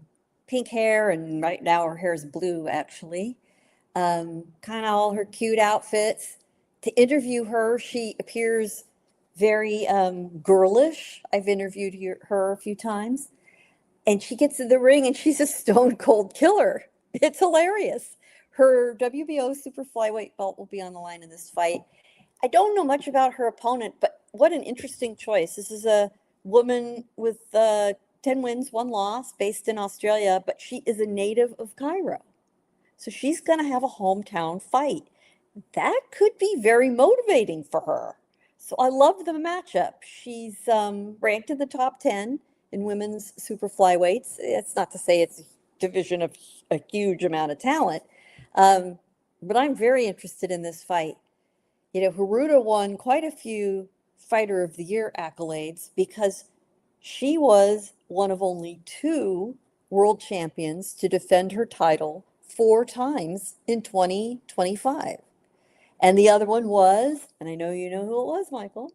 Speaker 2: pink hair, and right now her hair is blue, actually. Kind of all her cute outfits. To interview her, she appears very girlish. I've interviewed her a few times, and she gets in the ring and she's a stone cold killer. It's hilarious. Her WBO super flyweight belt will be on the line in this fight. I don't know much about her opponent, but what an interesting choice. This is a woman with 10 wins, one loss, based in Australia, but she is a native of Cairo. So she's going to have a hometown fight. That could be very motivating for her. So I love the matchup. She's ranked in the top 10 in women's super flyweights. It's not to say it's a division of a huge amount of talent, um, but I'm very interested in this fight. Hiruta won quite a few Fighter of the Year accolades because she was one of only two world champions to defend her title four times in 2025. And the other one was, and I know you know who it was, Michael.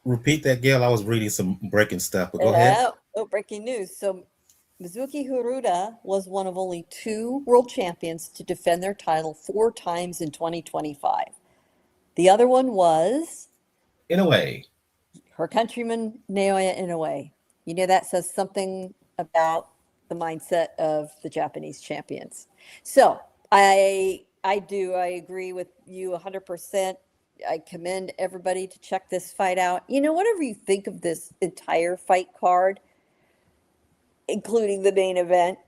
Speaker 1: Repeat that, Gail. I was reading some breaking stuff, but go ahead.
Speaker 2: Oh, breaking news. So Mizuki Hiruta was one of only two world champions to defend their title four times in 2025. The other one was
Speaker 1: In a way,
Speaker 2: her countryman Naoya Inoue. That says something about the mindset of the Japanese champions. So I agree with you 100%. I commend everybody to check this fight out. Whatever you think of this entire fight card, including the main event,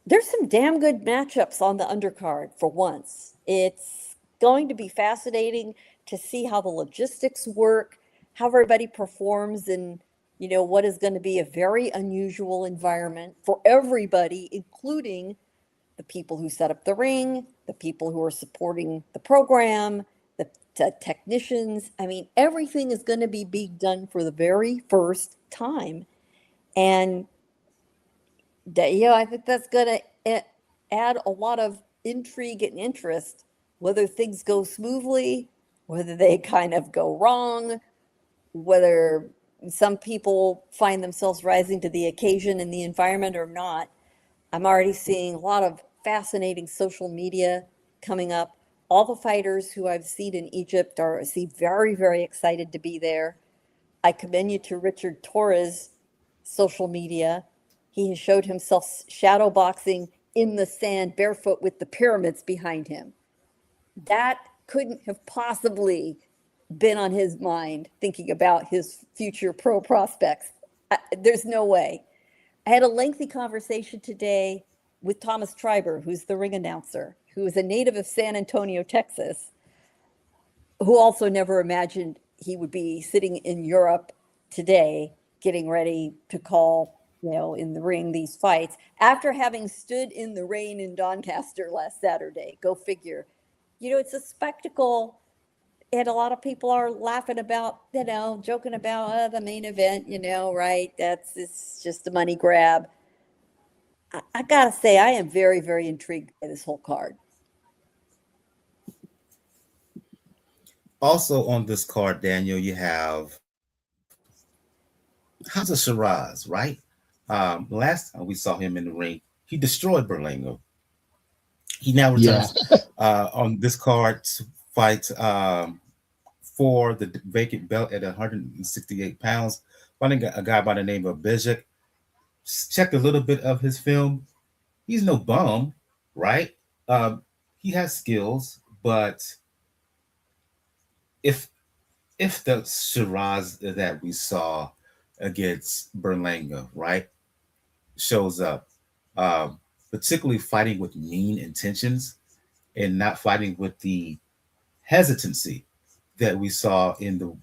Speaker 2: there's some damn good matchups on the undercard for once. It's going to be fascinating to see how the logistics work, how everybody performs in, what is going to be a very unusual environment for everybody, including the people who set up the ring, the people who are supporting the program, the technicians. I mean, everything is going to be being done for the very first time. And I think that's going to add a lot of intrigue and interest, whether things go smoothly, whether they kind of go wrong, whether some people find themselves rising to the occasion in the environment or not. I'm already seeing a lot of fascinating social media coming up. All the fighters who I've seen in Egypt seem very, very excited to be there. I commend you to Richard Torrez' social media. He has showed himself shadow boxing in the sand barefoot with the pyramids behind him. That couldn't have possibly been on his mind thinking about his future pro prospects. There's no way. I had a lengthy conversation today with Thomas Triber, who's the ring announcer, who is a native of San Antonio, Texas, who also never imagined he would be sitting in Europe today, getting ready to call, in the ring these fights after having stood in the rain in Doncaster last Saturday. Go figure. It's a spectacle. And a lot of people are laughing about, joking about the main event, right? It's just a money grab. I gotta say, I am very, very intrigued by this whole card.
Speaker 1: Also on this card, Daniel, you have Hamzah Sheeraz, right? Last time we saw him in the ring, he destroyed Berlanga. He now
Speaker 3: Yeah.
Speaker 1: returns on this card to fight for the vacant belt at 168 pounds, fighting a guy by the name of Begic. Checked a little bit of his film. He's no bum, right? Um, he has skills, but if if the Shiraz that we saw against Berlanga, right, shows up, um, particularly fighting with mean intentions and not fighting with the hesitancy that we saw in the,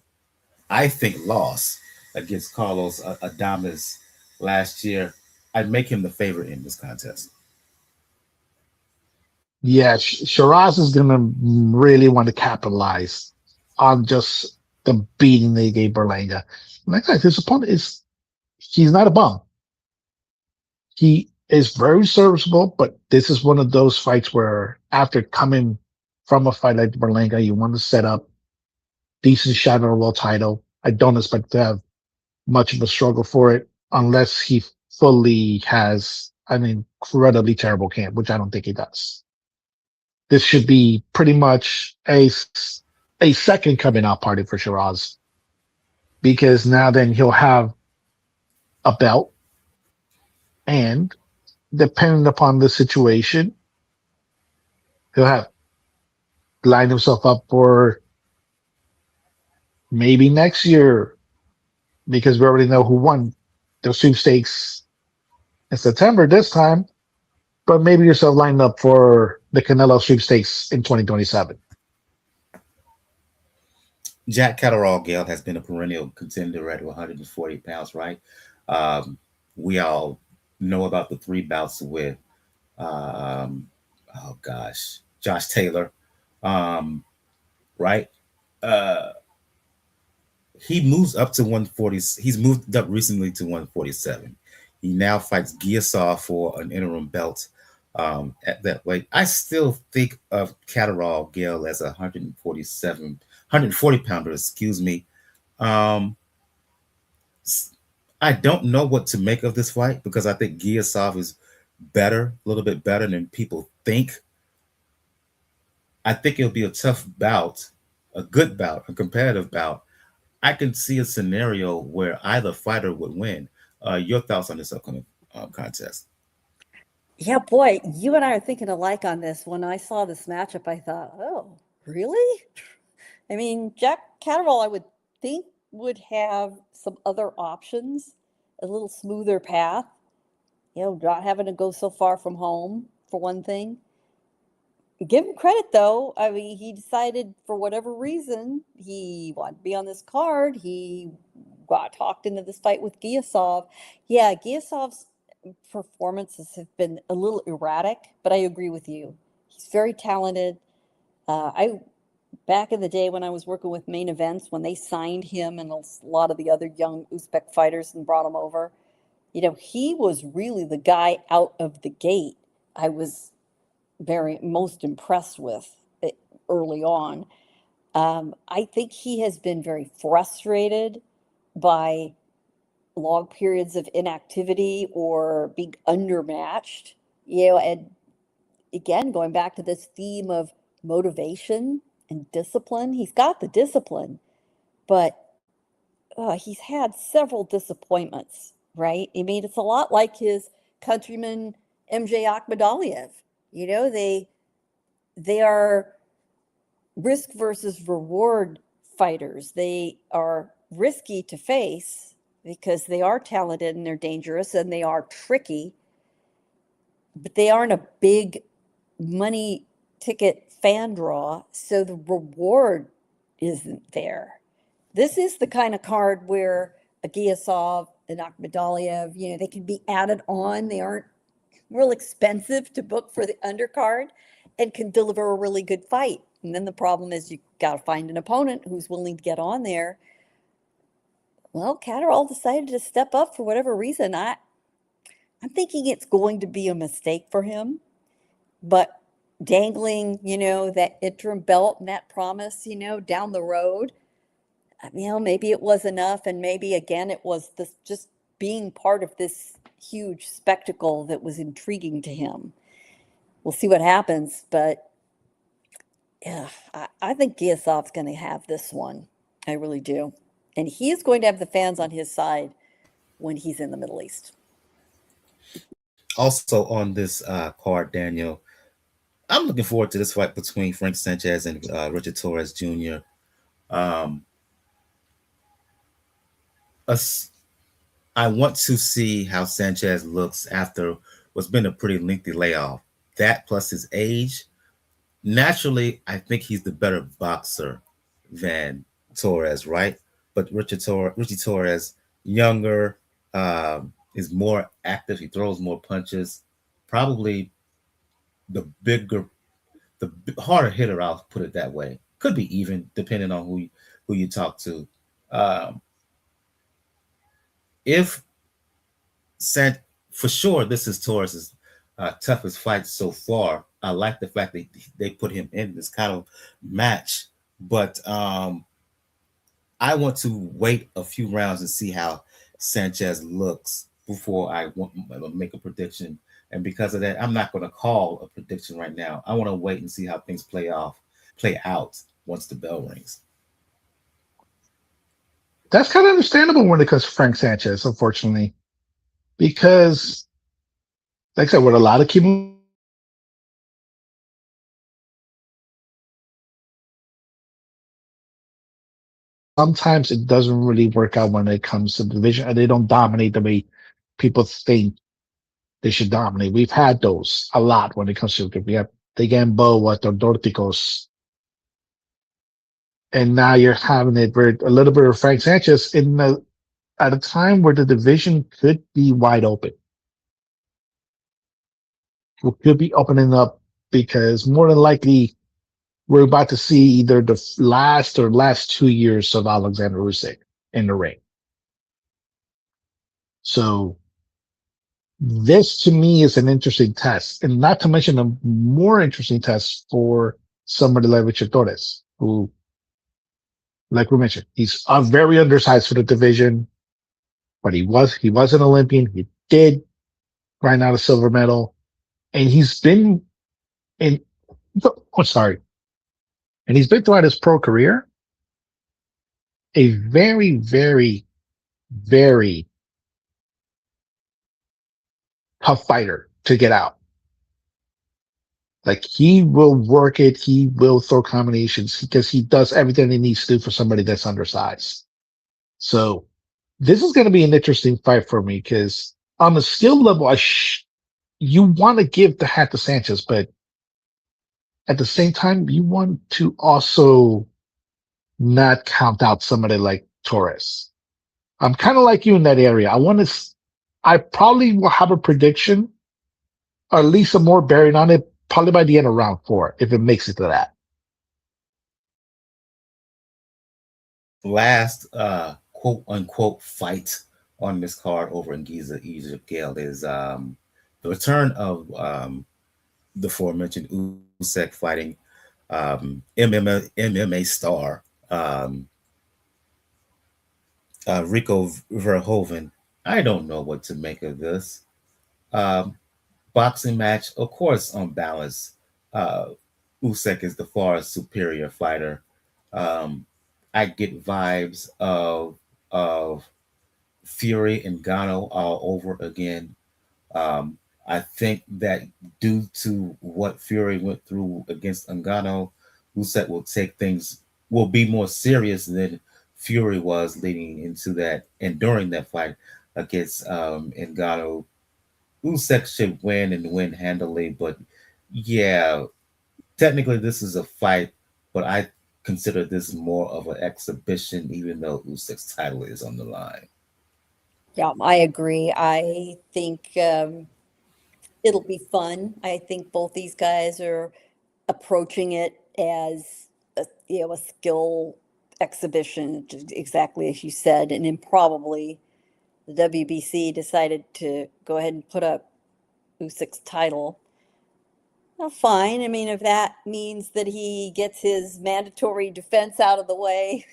Speaker 1: I think, loss against Carlos Adames last year, I'd make him the favorite in this contest.
Speaker 3: Yeah, Shiraz is gonna really want to capitalize on just the beating they gave Berlanga. Like guys, his opponent is he's not a bum. He is very serviceable, but this is one of those fights where after coming from a fight like Berlanga, you want to set up decent shot at a world title. I don't expect to have much of a struggle for it unless he fully has an incredibly terrible camp, which I don't think he does. This should be pretty much a second coming out party for Shiraz because now then he'll have a belt and depending upon the situation, he'll have lined himself up for maybe next year because we already know who won the sweepstakes in September this time, but maybe yourself lined up for the Canelo sweepstakes in 2027.
Speaker 1: Jack Catterall, Gale, has been a perennial contender at 140 pounds, right? Um, we all know about the three bouts with, um, oh gosh, Josh Taylor, um, right? Uh, he moves up to 140. He's moved up recently to 147. He now fights Giyasov for an interim belt at that weight. I still think of Catterall Gale as a 147, 140 pounder, excuse me. Um, I don't know what to make of this fight because I think Giyasov is better, a little bit better than people think. I think it'll be a tough bout, a good bout, a competitive bout. I can see a scenario where either fighter would win. Your thoughts on this upcoming contest?
Speaker 2: Yeah, boy, you and I are thinking alike on this. When I saw this matchup, I thought, oh, really? I mean, Jack Catterall, I would think, would have some other options, a little smoother path, not having to go so far from home, for one thing. Give him credit, though. I mean, he decided for whatever reason he wanted to be on this card. He got talked into this fight with Giyasov. Yeah, Giyasov's performances have been a little erratic, but I agree with you. He's very talented. I back in the day when I was working with Main Events, when they signed him and a lot of the other young Uzbek fighters and brought him over, he was really the guy out of the gate. I was very most impressed with it early on. I think he has been very frustrated by long periods of inactivity or being undermatched, and again, going back to this theme of motivation and discipline, he's got the discipline, but he's had several disappointments, right? I mean, it's a lot like his countryman MJ Akhmadaliev. They are risk versus reward fighters. They are risky to face because they are talented and they're dangerous and they are tricky, but they aren't a big money ticket fan draw, so the reward isn't there. This is the kind of card where a Giyasov, an Akhmadaliev, they can be added on. They aren't real expensive to book for the undercard and can deliver a really good fight. And then the problem is you got to find an opponent who's willing to get on there. Well, Catterall decided to step up for whatever reason. I'm thinking it's going to be a mistake for him, but dangling, that interim belt and that promise, down the road, maybe it was enough. And maybe again, it was this just being part of this huge spectacle that was intriguing to him. We'll see what happens, but yeah, I think Giyasov's going to have this one. I really do. And he is going to have the fans on his side when he's in the Middle East.
Speaker 1: Also on this card, Daniel, I'm looking forward to this fight between Frank Sanchez and Richard Torrez Jr. Um, I want to see how Sanchez looks after what's been a pretty lengthy layoff. That plus his age, naturally, I think he's the better boxer than Torres, right? But Richie Torres, younger, is more active. He throws more punches. Probably the bigger, the harder hitter. I'll put it that way. Could be even depending on who you talk to. Um, if Sant for sure, this is Torres's toughest fight so far. I like the fact that they put him in this kind of match, but I want to wait a few rounds and see how Sanchez looks before I make a prediction. And because of that, I'm not going to call a prediction right now. I want to wait and see how things play out once the bell rings.
Speaker 3: That's kind of understandable when it comes to Frank Sanchez, unfortunately, because, like I said, with a lot of sometimes it doesn't really work out when it comes to the division, and they don't dominate the way people think they should dominate. We've had those a lot when it comes to we have the Gamboa, the Dorticos, and now you're having it with a little bit of Frank Sanchez at a time where the division could be wide open. We could be opening up because more than likely we're about to see either the last 2 years of Oleksandr Usyk in the ring. So this to me is an interesting test, and not to mention a more interesting test for somebody like Richard Torres, who, like we mentioned, he's very undersized for the division, but he was an Olympian. He did grind out a silver medal, and he's been in. Oh, sorry, and he's been throughout his pro career a very, very, very tough fighter to get out. Like, he will work it. He will throw combinations because he does everything he needs to do for somebody that's undersized. So this is going to be an interesting fight for me because on the skill level, you want to give the hat to Sanchez, but at the same time, you want to also not count out somebody like Torres. I'm kind of like you in that area. I probably will have a prediction, or at least a more bearing on it, probably by the end of round 4, if it makes it to that.
Speaker 1: Last quote unquote fight on this card over in Giza, Egypt, Gale, is the return of the aforementioned Usyk fighting MMA star Rico Verhoeven. I don't know what to make of this. Um, Boxing match, of course, on balance, Usyk is the far superior fighter. Um, I get vibes of Fury and Gano all over again. Um, I think that due to what Fury went through against Ngannou, Usyk will be more serious than Fury was leading into that and during that fight against Ngannou. Usyk should win and win handily, but yeah, technically this is a fight, but I consider this more of an exhibition, even though Usyk's title is on the line.
Speaker 2: Yeah, I agree. I think it'll be fun. I think both these guys are approaching it as a skill exhibition, exactly as you said, and improbably the WBC decided to go ahead and put up Usyk's title. Well, fine. I mean, if that means that he gets his mandatory defense out of the way,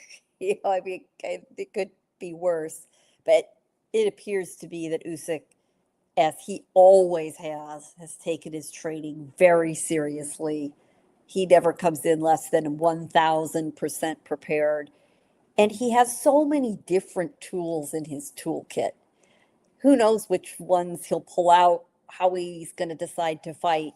Speaker 2: I mean, it could be worse. But it appears to be that Usyk, as he always has taken his training very seriously. He never comes in less than 1000% prepared. And he has so many different tools in his toolkit. Who knows which ones he'll pull out, how he's going to decide to fight.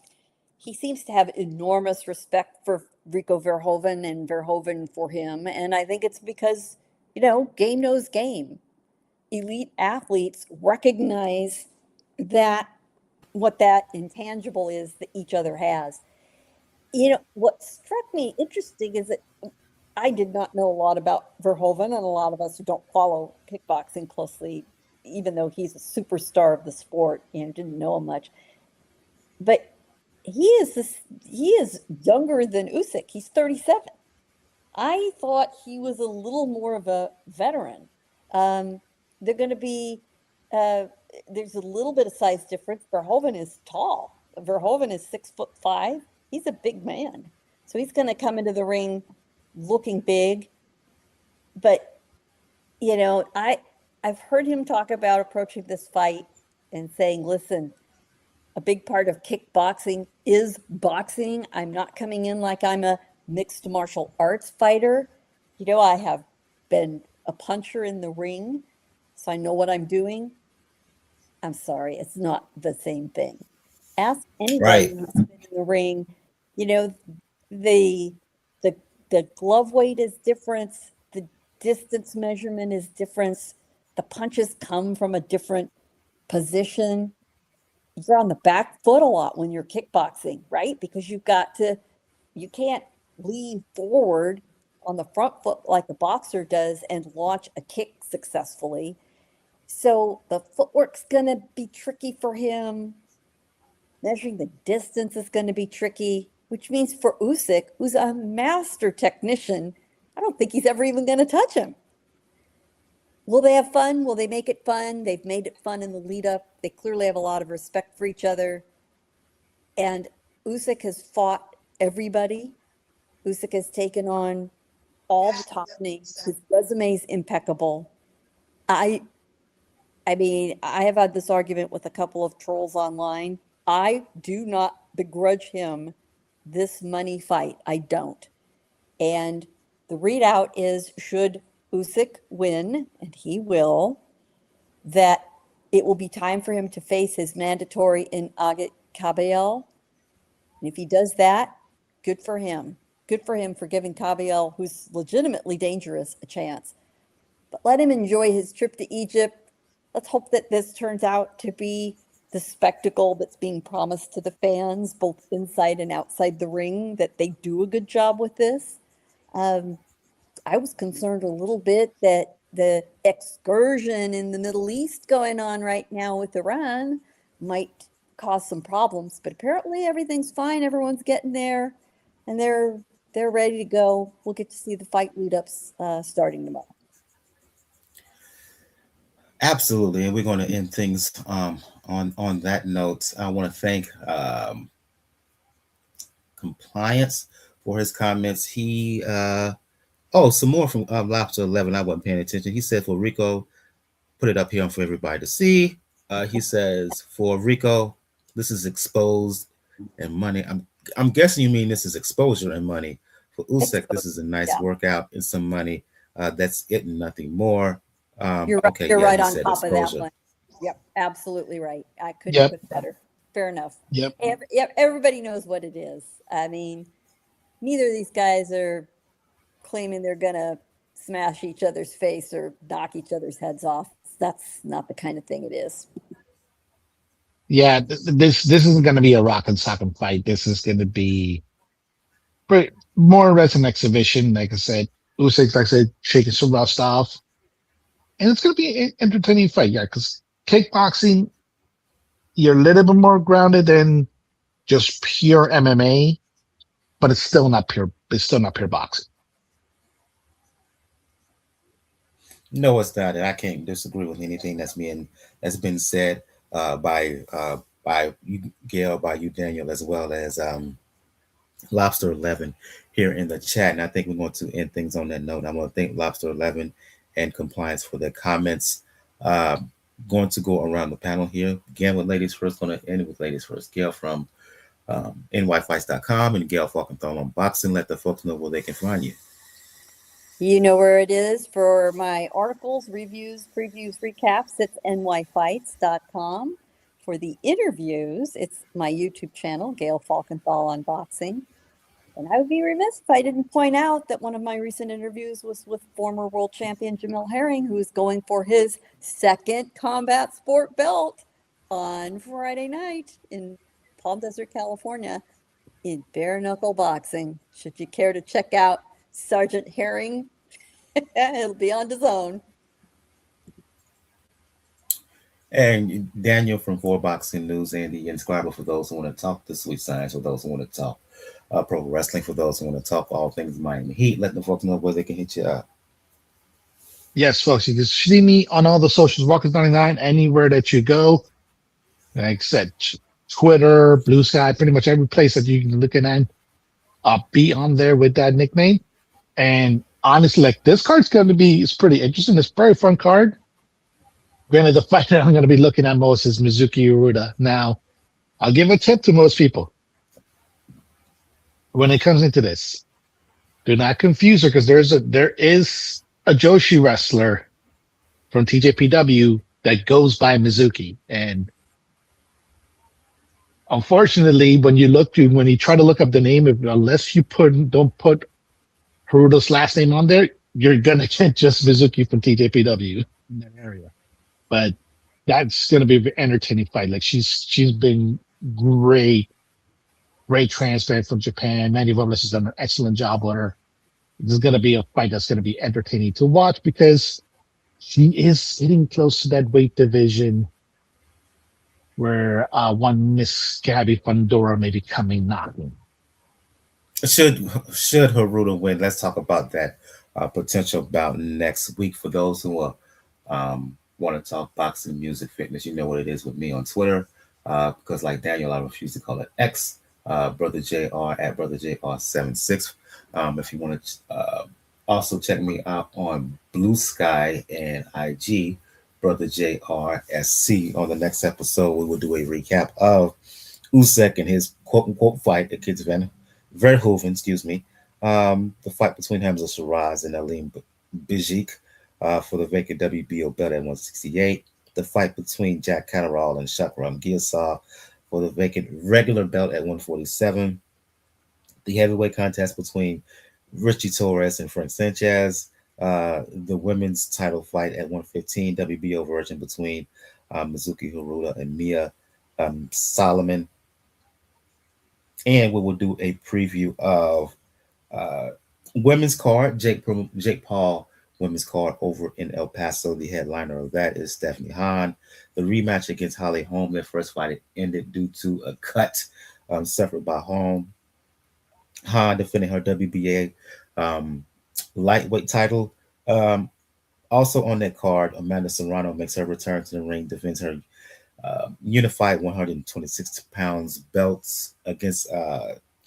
Speaker 2: He seems to have enormous respect for Rico Verhoeven and Verhoeven for him. And I think it's because, game knows game. Elite athletes recognize that what that intangible is that each other has. What struck me interesting is that I did not know a lot about Verhoeven, and a lot of us who don't follow kickboxing closely, even though he's a superstar of the sport, didn't know him much. But he is younger than Usyk. He's 37. I thought he was a little more of a veteran. They're going to be there's a little bit of size difference. Verhoeven is tall. Verhoeven is 6'5". He's a big man, so he's going to come into the ring looking big. But I've heard him talk about approaching this fight and saying, "Listen, a big part of kickboxing is boxing. I'm not coming in like I'm a mixed martial arts fighter. I have been a puncher in the ring, so I know what I'm doing." I'm sorry, it's not the same thing. Ask anybody
Speaker 1: Right.
Speaker 2: who's been in the ring. The the the glove weight is different. The distance measurement is different. The punches come from a different position. You're on the back foot a lot when you're kickboxing, right? Because you can't lean forward on the front foot like a boxer does and launch a kick successfully. So the footwork's going to be tricky for him. Measuring the distance is going to be tricky, which means for Usyk, who's a master technician, I don't think he's ever even going to touch him. Will they have fun? Will they make it fun? They've made it fun in the lead up. They clearly have a lot of respect for each other. And Usyk has fought everybody. Usyk has taken on all the top names. His resume is impeccable. I mean, I have had this argument with a couple of trolls online. I do not begrudge him this money fight. I don't. And the readout is, should Usyk win, and he will, that it will be time for him to face his mandatory in Agit Kabayel. And if he does that, good for him. Good for him for giving Kabayel, who's legitimately dangerous, a chance. But let him enjoy his trip to Egypt. Let's hope that this turns out to be the spectacle that's being promised to the fans, both inside and outside the ring, that they do a good job with this. I was concerned a little bit that the excursion in the Middle East going on right now with Iran might cause some problems, but apparently everything's fine. Everyone's getting there, and they're ready to go. We'll get to see the fight lead-ups starting tomorrow.
Speaker 1: Absolutely, and we're going to end things on that note. I want to thank Compliance for his comments. He some more from Lobster 11. I wasn't paying attention. He said for Rico, put it up here for everybody to see. He says for Rico, this is exposed and money. I'm guessing you mean this is exposure and money. For Usyk, this is a nice workout and some money. That's it and nothing more.
Speaker 2: You're right,
Speaker 1: Okay,
Speaker 2: you're
Speaker 1: yeah,
Speaker 2: right
Speaker 1: he
Speaker 2: on
Speaker 1: said
Speaker 2: top of that
Speaker 1: exposure.
Speaker 2: one. Yep, absolutely right. I couldn't
Speaker 3: Yep.
Speaker 2: put it better. Fair enough.
Speaker 3: Yep.
Speaker 2: Everybody knows what it is. I mean, neither of these guys are claiming they're going to smash each other's face or knock each other's heads off. That's not the kind of thing it is.
Speaker 3: Yeah, this isn't going to be a rock and sock and fight. This is going to be more or less an exhibition. Like I said, Usyk, like I said, shaking some rust off, and it's going to be an entertaining fight. Yeah, because kickboxing, you're a little bit more grounded than just pure MMA, but it's still not pure. It's still not pure boxing.
Speaker 1: No, it's not. And I can't disagree with anything that's been said by you, Gail, by you, Daniel, as well as Lobster 11 here in the chat. And I think we're going to end things on that note. I'm going to thank Lobster 11 and Compliance for their comments. Uh, Going to go around the panel here. Again, with ladies first, going to end with ladies first. Gail from nyfights.com and Gail Falkenthal on boxing. Let the folks know where they can find you.
Speaker 2: You know where it is for my articles, reviews, previews, recaps. It's nyfights.com. For the interviews, it's my YouTube channel, Gail Falkenthal on Boxing. And I would be remiss if I didn't point out that one of my recent interviews was with former world champion Jamil Herring, who is going for his second combat sport belt on Friday night in Palm Desert, California, in bare knuckle boxing. Should you care to check out Sergeant Herring, it'll be on DAZN.
Speaker 1: And Daniel from Four Boxing News and the Inscriber for those who want to talk the sweet science, for those who want to talk pro wrestling, for those who want to talk all things Miami Heat. Let the folks know where they can hit you up.
Speaker 3: Yes, folks, you can see me on all the socials, Walkers99, anywhere that you go. Like I said, Twitter, Blue Sky, pretty much every place that you can look at. I'll be on there with that nickname. And honestly, like this card's going to be, it's pretty interesting. It's a very fun card. Granted, the fight that I'm going to be looking at most is Mizuki Hiruta. Now, I'll give a tip to most people. When it comes into this, do not confuse her, because there is a Joshi wrestler from TJPW that goes by Mizuki. And unfortunately, when you try to look up the name, unless you don't put Hiruta's last name on there, you're gonna get just Mizuki from TJPW in that area. But that's gonna be an entertaining fight. Like she's been great transplant from Japan. Mandy Robles has done an excellent job with her. This is gonna be a fight that's gonna be entertaining to watch, because she is getting close to that weight division where one Miss Gabby Fundora may be coming knocking.
Speaker 1: Should Hiruta win? Let's talk about that potential bout next week. For those who want to talk boxing, music, fitness, you know what it is with me on Twitter. Because like Daniel, I refuse to call it X. Brother JR at Brother JR76. If you want to also check me out on Blue Sky and IG, Brother JRSC. On the next episode, we will do a recap of Usyk and his quote unquote fight against Verhoeven, the fight between Hamzah Sheeraz and Alem Begic for the vacant WBO belt at 168. The fight between Jack Catterall and Shakhram Giyasov for the vacant regular belt at 147. The heavyweight contest between Richie Torrez and Frank Sanchez. The women's title fight at 115, WBO version between Mizuki Hiruta and Mia Soliman. And we will do a preview of women's card, Jake Paul women's card over in El Paso. The headliner of that is Stephanie Hahn. The rematch against Holly Holm. Their first fight ended due to a cut suffered by Holm. Hahn defending her WBA lightweight title. Also on that card, Amanda Serrano makes her return to the ring, defends her unified 126 pounds belts against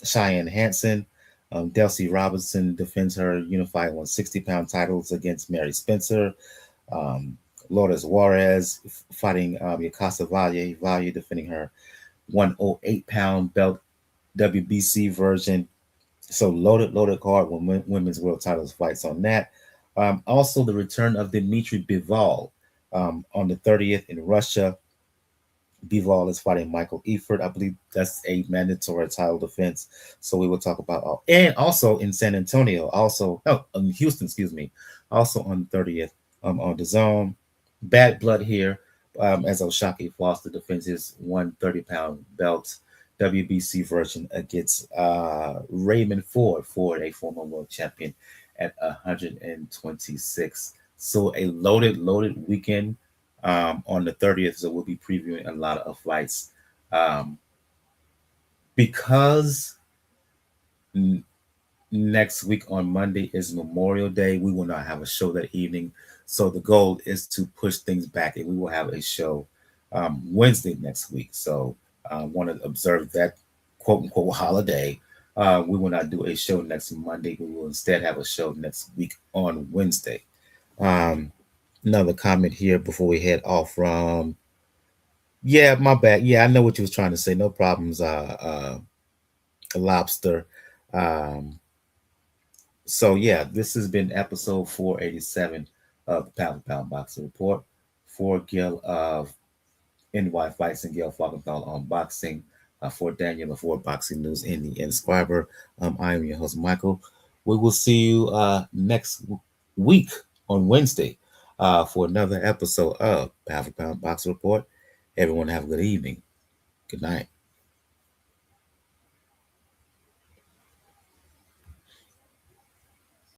Speaker 1: Cheyenne Hansen. Delcy Robinson defends her unified 160-pound titles against Mary Spencer. Lourdes Juarez fighting Yukasa Valle defending her 108-pound belt WBC version. So loaded card when women's world titles fights on that. Also the return of Dmitry Bivol on the 30th in Russia. Bivol is fighting Michael Eford. I believe that's a mandatory title defense. So we will talk about all. And also in San Antonio, also, no, in Houston, excuse me, also on the 30th on the zone. Bad blood here as Oshaki Foster defends his 130-pound belt. WBC version against Raymond Ford. Ford, a former world champion at 126. So a loaded weekend on the 30th. So we'll be previewing a lot of fights because next week on Monday is Memorial Day. We will not have a show that evening. So the goal is to push things back, and we will have a show Wednesday next week. So I want to observe that quote unquote holiday. We will not do a show next Monday. We will instead have a show next week on Wednesday. Um, Another comment here before we head off from, yeah, my bad. Yeah, I know what you was trying to say. No problems, lobster. Um, So yeah, this has been episode 487 of the Pound for Pound Boxing Report. For Gil of NY Fights and Gil Falkenthal on boxing. For Daniel of Ford Boxing News and the Inscriber. I am your host, Michael. We will see you next week on Wednesday for another episode of Pound for Pound Boxing Report. Everyone have a good evening. Good night.